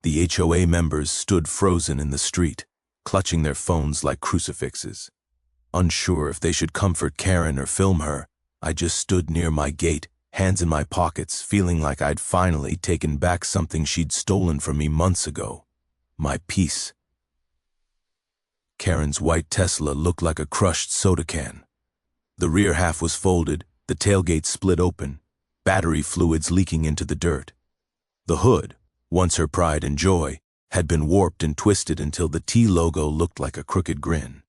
The HOA members stood frozen in the street, clutching their phones like crucifixes. Unsure if they should comfort Karen or film her, I just stood near my gate, hands in my pockets, feeling like I'd finally taken back something she'd stolen from me months ago. My peace. Karen's white Tesla looked like a crushed soda can. The rear half was folded, the tailgate split open, battery fluids leaking into the dirt. The hood, once her pride and joy, had been warped and twisted until the T logo looked like a crooked grin.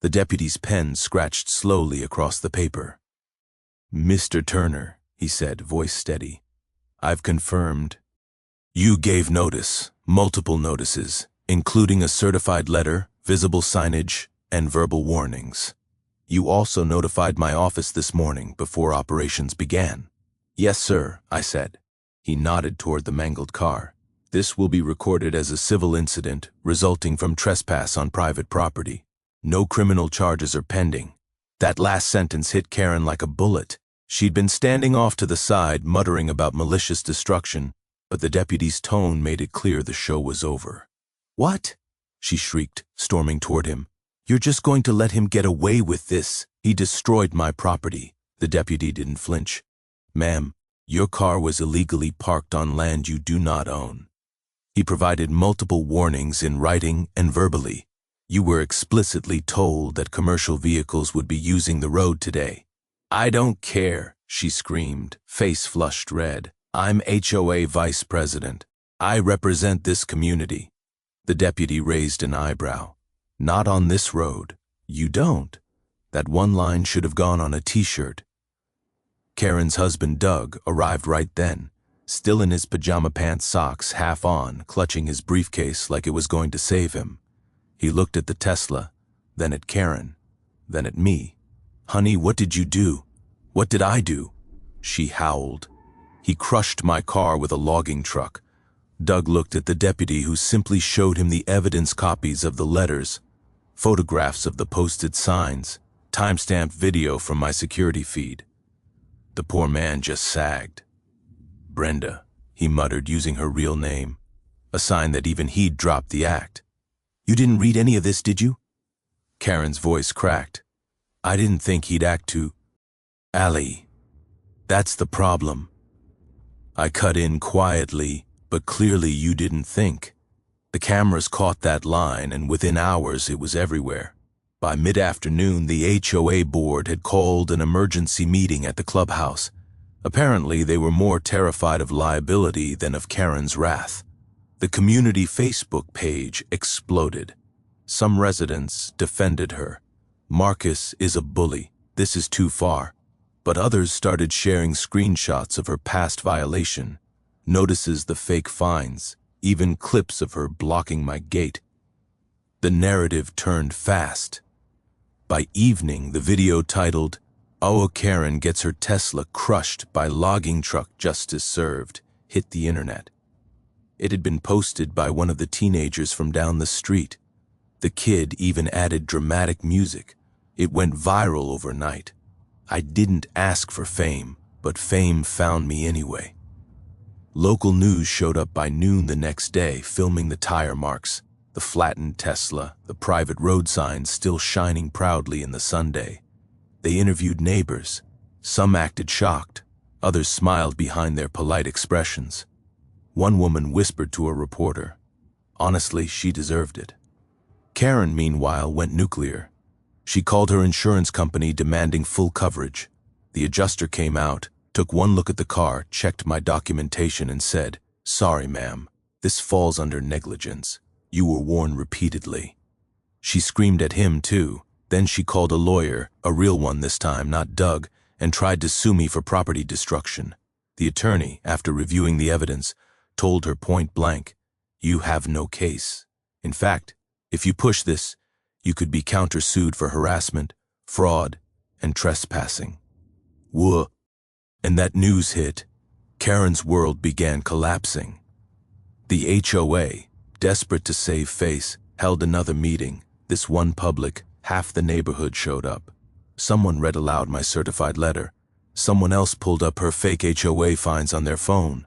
The deputy's pen scratched slowly across the paper. "Mr. Turner," he said, voice steady, "I've confirmed. You gave notice, multiple notices, including a certified letter, visible signage, and verbal warnings. You also notified my office this morning before operations began." "Yes, sir," I said. He nodded toward the mangled car. "This will be recorded as a civil incident resulting from trespass on private property. No criminal charges are pending." That last sentence hit Karen like a bullet. She'd been standing off to the side, muttering about malicious destruction, but the deputy's tone made it clear the show was over. "What?" she shrieked, storming toward him. "You're just going to let him get away with this? He destroyed my property." The deputy didn't flinch. "Ma'am, your car was illegally parked on land you do not own." He provided multiple warnings in writing and verbally. "You were explicitly told that commercial vehicles would be using the road today." "I don't care," she screamed, face flushed red. "I'm HOA vice president. I represent this community." The deputy raised an eyebrow. "Not on this road. You don't." That one line should have gone on a t-shirt. Karen's husband, Doug, arrived right then, still in his pajama pants socks, half on, clutching his briefcase like it was going to save him. He looked at the Tesla, then at Karen, then at me. "Honey, what did you do?" "What did I do?" She howled. "He crushed my car with a logging truck." Doug looked at the deputy, who simply showed him the evidence copies of the letters, photographs of the posted signs, timestamped video from my security feed. The poor man just sagged. "Brenda," he muttered, using her real name, a sign that even he'd dropped the act. "You didn't read any of this, did you?" Karen's voice cracked. "I didn't think he'd act too." "Allie, that's the problem." I cut in quietly, "But clearly you didn't think." The cameras caught that line, and within hours it was everywhere. By mid-afternoon, the HOA board had called an emergency meeting at the clubhouse. Apparently, they were more terrified of liability than of Karen's wrath. The community Facebook page exploded. Some residents defended her. "Marcus is a bully. This is too far." But others started sharing screenshots of her past violation, notices the fake fines, even clips of her blocking my gate. The narrative turned fast. By evening, the video titled, "Oh, Karen Gets Her Tesla Crushed by Logging Truck Justice Served," hit the internet. It had been posted by one of the teenagers from down the street. The kid even added dramatic music. It went viral overnight. I didn't ask for fame, but fame found me anyway. Local news showed up by noon the next day, filming the tire marks, the flattened Tesla, the private road signs still shining proudly in the Sunday. They interviewed neighbors. Some acted shocked. Others smiled behind their polite expressions. One woman whispered to a reporter. Honestly, she deserved it. Karen, meanwhile, went nuclear. She called her insurance company demanding full coverage. The adjuster came out, took one look at the car, checked my documentation and said, "Sorry, ma'am, this falls under negligence. You were warned repeatedly." She screamed at him too. Then she called a lawyer, a real one this time, not Doug, and tried to sue me for property destruction. The attorney, after reviewing the evidence, told her point blank, "You have no case. In fact, if you push this, you could be countersued for harassment, fraud, and trespassing." Whoa. And that news hit. Karen's world began collapsing. The HOA, desperate to save face, held another meeting. This one public, half the neighborhood showed up. Someone read aloud my certified letter. Someone else pulled up her fake HOA fines on their phone.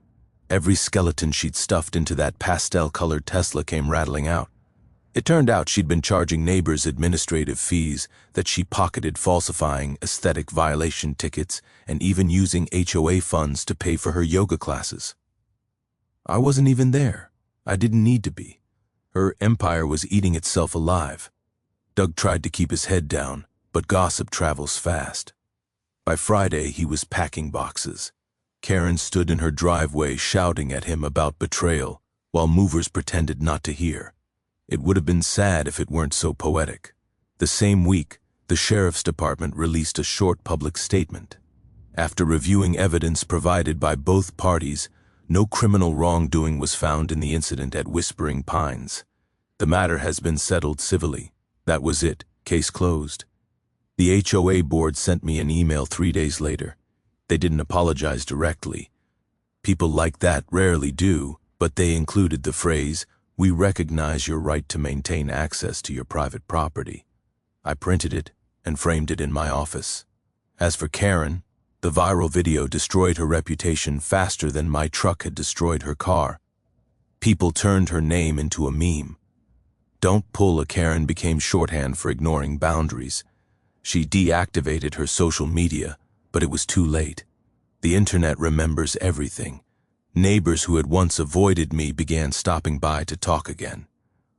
Every skeleton she'd stuffed into that pastel-colored Tesla came rattling out. It turned out she'd been charging neighbors administrative fees that she pocketed, falsifying aesthetic violation tickets and even using HOA funds to pay for her yoga classes. I wasn't even there. I didn't need to be. Her empire was eating itself alive. Doug tried to keep his head down, but gossip travels fast. By Friday, he was packing boxes. Karen stood in her driveway shouting at him about betrayal, while movers pretended not to hear. It would have been sad if it weren't so poetic. The same week, the sheriff's department released a short public statement. After reviewing evidence provided by both parties, no criminal wrongdoing was found in the incident at Whispering Pines. The matter has been settled civilly. That was it. Case closed. The HOA board sent me an email 3 days later. They didn't apologize directly. People like that rarely do, but they included the phrase, "We recognize your right to maintain access to your private property." I printed it and framed it in my office. As for Karen, the viral video destroyed her reputation faster than my truck had destroyed her car. People turned her name into a meme. "Don't pull a Karen" became shorthand for ignoring boundaries. She deactivated her social media, but it was too late. The internet remembers everything. Neighbors who had once avoided me began stopping by to talk again.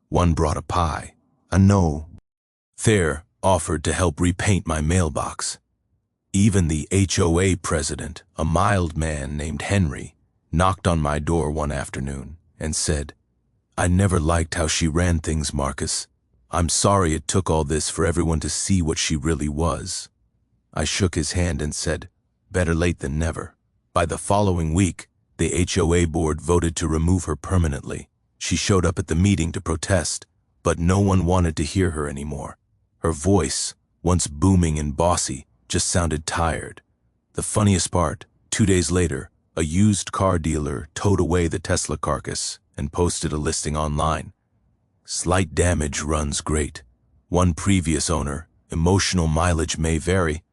One brought a pie. A no. Thayer offered to help repaint my mailbox. Even the HOA president, a mild man named Henry, knocked on my door one afternoon and said, "I never liked how she ran things, Marcus. I'm sorry it took all this for everyone to see what she really was." I shook his hand and said, "Better late than never." By the following week, the HOA board voted to remove her permanently. She showed up at the meeting to protest, but no one wanted to hear her anymore. Her voice, once booming and bossy, just sounded tired. The funniest part, 2 days later, a used car dealer towed away the Tesla carcass and posted a listing online. "Slight damage runs great. One previous owner, emotional mileage may vary."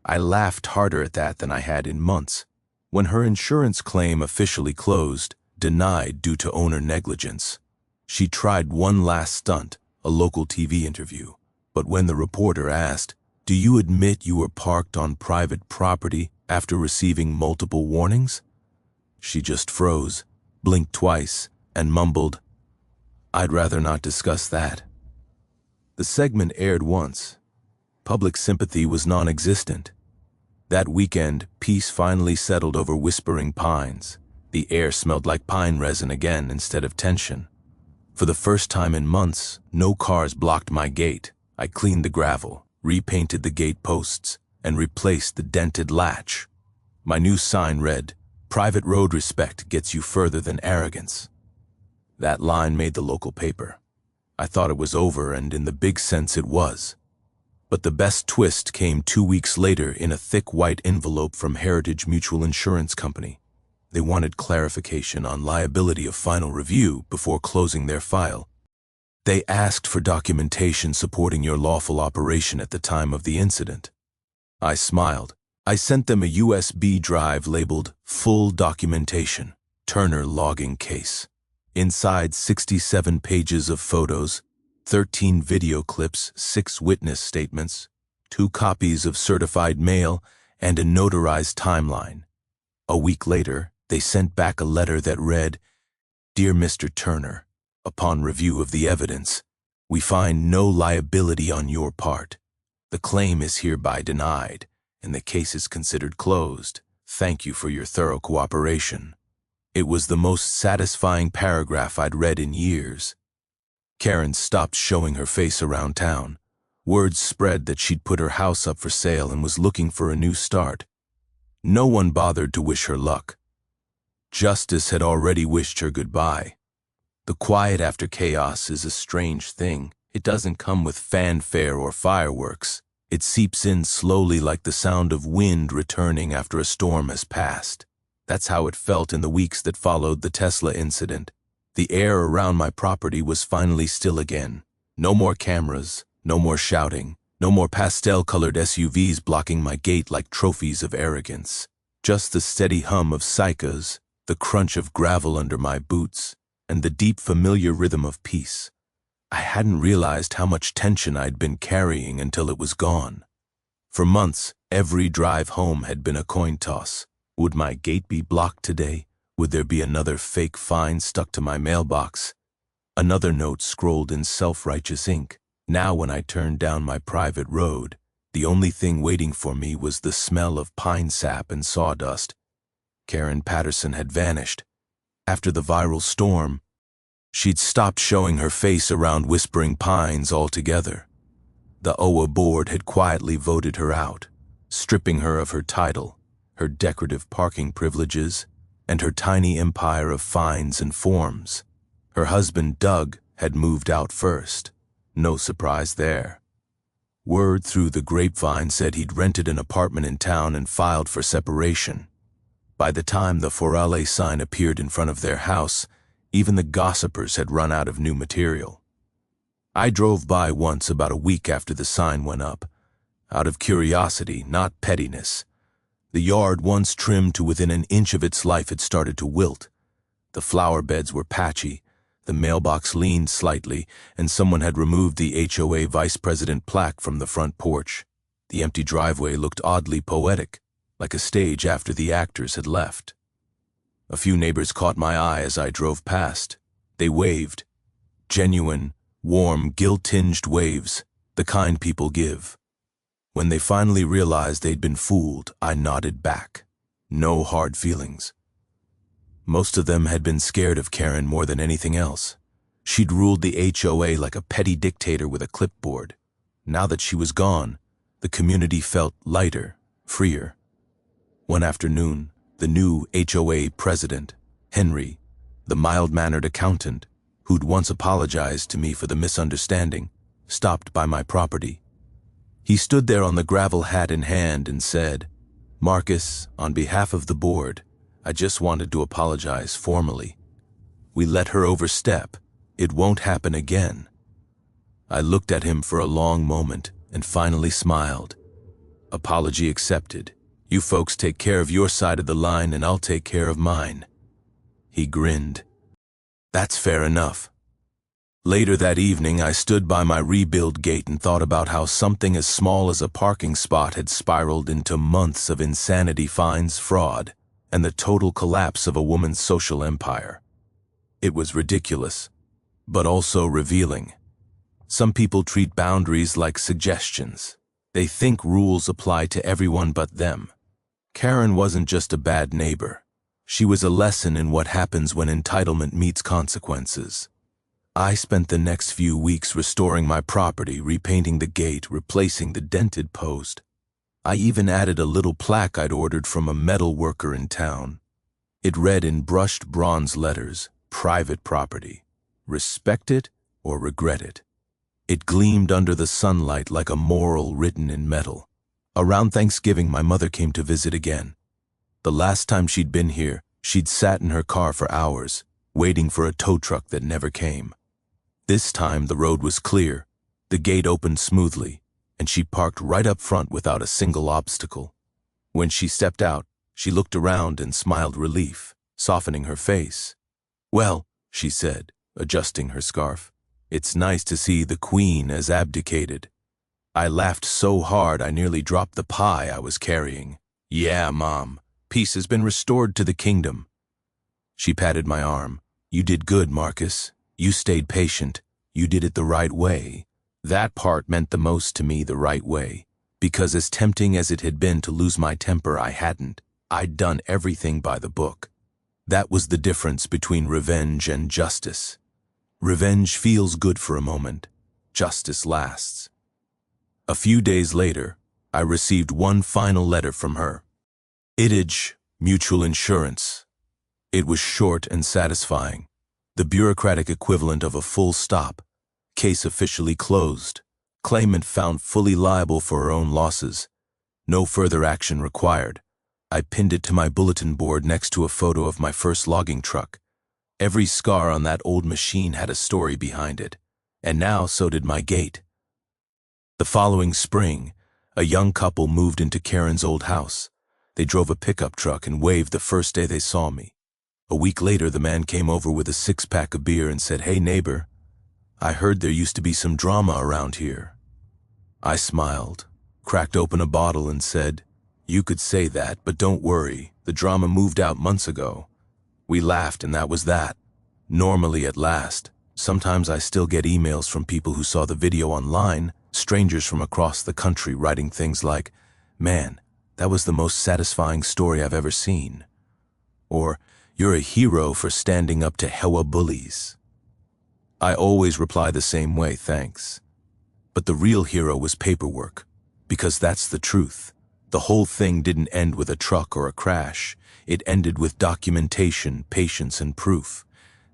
I laughed harder at that than I had in months. When her insurance claim officially closed, denied due to owner negligence, she tried one last stunt, a local TV interview. But when the reporter asked, "Do you admit you were parked on private property after receiving multiple warnings?" she just froze, blinked twice, and mumbled, "I'd rather not discuss that." The segment aired once. Public sympathy was non-existent. That weekend, peace finally settled over Whispering Pines. The air smelled like pine resin again instead of tension. For the first time in months, no cars blocked my gate. I cleaned the gravel, repainted the gate posts, and replaced the dented latch. My new sign read, "Private road respect gets you further than arrogance." That line made the local paper. I thought it was over, and in the big sense it was. But the best twist came 2 weeks later in a thick white envelope from Heritage Mutual Insurance Company. They wanted clarification on liability of final review before closing their file. They asked for documentation supporting your lawful operation at the time of the incident. I smiled. I sent them a USB drive labeled "Full Documentation, Turner Logging Case." Inside, 67 pages of photos, 13 video clips, 6 witness statements, 2 copies of certified mail, and a notarized timeline. A week later, they sent back a letter that read, "Dear Mr. Turner, upon review of the evidence, we find no liability on your part. The claim is hereby denied, and the case is considered closed. Thank you for your thorough cooperation." It was the most satisfying paragraph I'd read in years. Karen stopped showing her face around town. Words spread that she'd put her house up for sale and was looking for a new start. No one bothered to wish her luck. Justice had already wished her goodbye. The quiet after chaos is a strange thing. It doesn't come with fanfare or fireworks. It seeps in slowly like the sound of wind returning after a storm has passed. That's how it felt in the weeks that followed the Tesla incident. The air around my property was finally still again. No more cameras, no more shouting, no more pastel-colored SUVs blocking my gate like trophies of arrogance. Just the steady hum of cicadas, the crunch of gravel under my boots, and the deep familiar rhythm of peace. I hadn't realized how much tension I'd been carrying until it was gone. For months, every drive home had been a coin toss. Would my gate be blocked today? Would there be another fake fine stuck to my mailbox? Another note scrolled in self-righteous ink. Now when I turned down my private road, the only thing waiting for me was the smell of pine sap and sawdust. Karen Patterson had vanished. After the viral storm, she'd stopped showing her face around Whispering Pines altogether. The HOA board had quietly voted her out, stripping her of her title, her decorative parking privileges, and her tiny empire of fines and forms. Her husband, Doug, had moved out first. No surprise there. Word through the grapevine said he'd rented an apartment in town and filed for separation. By the time the Forale sign appeared in front of their house, even the gossipers had run out of new material. I drove by once about a week after the sign went up, out of curiosity, not pettiness. The yard, once trimmed to within an inch of its life, had started to wilt. The flower beds were patchy, the mailbox leaned slightly, and someone had removed the HOA vice president plaque from the front porch. The empty driveway looked oddly poetic, like a stage after the actors had left. A few neighbors caught my eye as I drove past. They waved. Genuine, warm, guilt-tinged waves, the kind people give. When they finally realized they'd been fooled, I nodded back. No hard feelings. Most of them had been scared of Karen more than anything else. She'd ruled the HOA like a petty dictator with a clipboard. Now that she was gone, the community felt lighter, freer. One afternoon, the new HOA president, Henry, the mild-mannered accountant, who'd once apologized to me for the misunderstanding, stopped by my property. He stood there on the gravel, hat in hand, and said, "Marcus, on behalf of the board, I just wanted to apologize formally. We let her overstep. It won't happen again." I looked at him for a long moment and finally smiled. "Apology accepted. You folks take care of your side of the line and I'll take care of mine." He grinned. "That's fair enough." Later that evening, I stood by my rebuild gate and thought about how something as small as a parking spot had spiraled into months of insanity, fines, fraud, and the total collapse of a woman's social empire. It was ridiculous, but also revealing. Some people treat boundaries like suggestions. They think rules apply to everyone but them. Karen wasn't just a bad neighbor. She was a lesson in what happens when entitlement meets consequences. I spent the next few weeks restoring my property, repainting the gate, replacing the dented post. I even added a little plaque I'd ordered from a metal worker in town. It read in brushed bronze letters, "Private property. Respect it or regret it." It gleamed under the sunlight like a moral written in metal. Around Thanksgiving, my mother came to visit again. The last time she'd been here, she'd sat in her car for hours, waiting for a tow truck that never came. This time, the road was clear, the gate opened smoothly, and she parked right up front without a single obstacle. When she stepped out, she looked around and smiled relief, softening her face. "Well," she said, adjusting her scarf, "it's nice to see the Queen has abdicated." I laughed so hard I nearly dropped the pie I was carrying. "Yeah, Mom, peace has been restored to the kingdom." She patted my arm. "You did good, Marcus. You stayed patient. You did it the right way. That part meant the most to me the right way, because as tempting as it had been to lose my temper, I hadn't. I'd done everything by the book. That was the difference between revenge and justice. Revenge feels good for a moment. Justice lasts. A few days later, I received one final letter from her. ITIG, Mutual Insurance. It was short and satisfying. The bureaucratic equivalent of a full stop. Case officially closed. Claimant found fully liable for her own losses. No further action required. I pinned it to my bulletin board next to a photo of my first logging truck. Every scar on that old machine had a story behind it, and now so did my gate. The following spring, a young couple moved into Karen's old house. They drove a pickup truck and waved the first day they saw me. A week later, the man came over with a 6-pack of beer and said, "Hey neighbor, I heard there used to be some drama around here." I smiled, cracked open a bottle and said, "You could say that, but don't worry, the drama moved out months ago." We laughed and that was that. Normally at last. Sometimes I still get emails from people who saw the video online, strangers from across the country writing things like, "Man, that was the most satisfying story I've ever seen." Or, "You're a hero for standing up to HOA bullies." I always reply the same way, "Thanks." But the real hero was paperwork, because that's the truth. The whole thing didn't end with a truck or a crash. It ended with documentation, patience, and proof.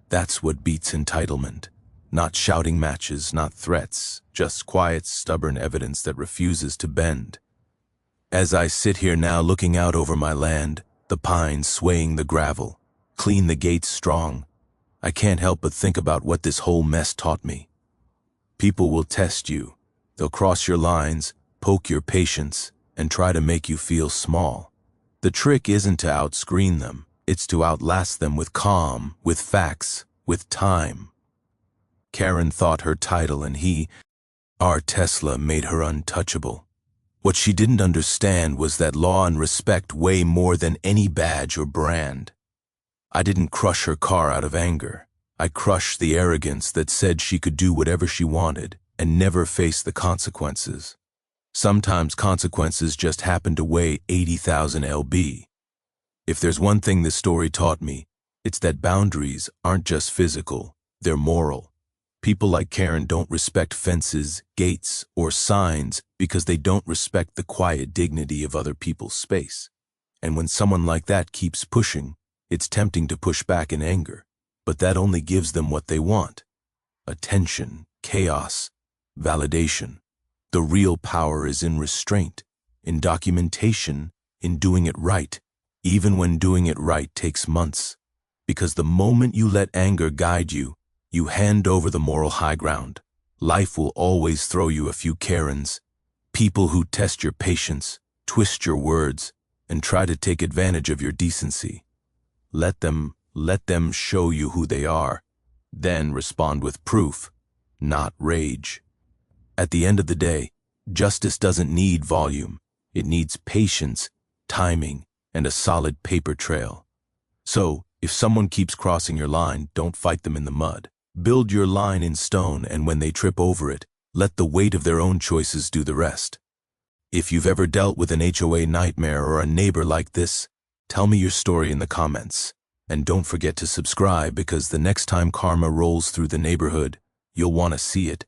That's what beats entitlement. Not shouting matches, not threats, just quiet, stubborn evidence that refuses to bend. As I sit here now looking out over my land, the pines swaying the gravel, clean the gates strong, I can't help but think about what this whole mess taught me. People will test you. They'll cross your lines, poke your patience, and try to make you feel small. The trick isn't to outscreen them, it's to outlast them with calm, with facts, with time. Karen thought her title and our Tesla made her untouchable. What she didn't understand was that law and respect weigh more than any badge or brand. I didn't crush her car out of anger. I crushed the arrogance that said she could do whatever she wanted and never face the consequences. Sometimes consequences just happen to weigh 80,000 lb. If there's one thing this story taught me, it's that boundaries aren't just physical, they're moral. People like Karen don't respect fences, gates, or signs because they don't respect the quiet dignity of other people's space. And when someone like that keeps pushing, it's tempting to push back in anger, but that only gives them what they want: attention, chaos, validation. The real power is in restraint, in documentation, in doing it right, even when doing it right takes months. Because the moment you let anger guide you, you hand over the moral high ground. Life will always throw you a few Karens, people who test your patience, twist your words, and try to take advantage of your decency. Let them show you who they are, then respond with proof, not rage. At the end of the day, justice doesn't need volume. It needs patience, timing, and a solid paper trail. So, if someone keeps crossing your line, don't fight them in the mud. Build your line in stone, and when they trip over it, let the weight of their own choices do the rest. If you've ever dealt with an HOA nightmare or a neighbor like this, tell me your story in the comments. And don't forget to subscribe, because the next time karma rolls through the neighborhood, you'll want to see it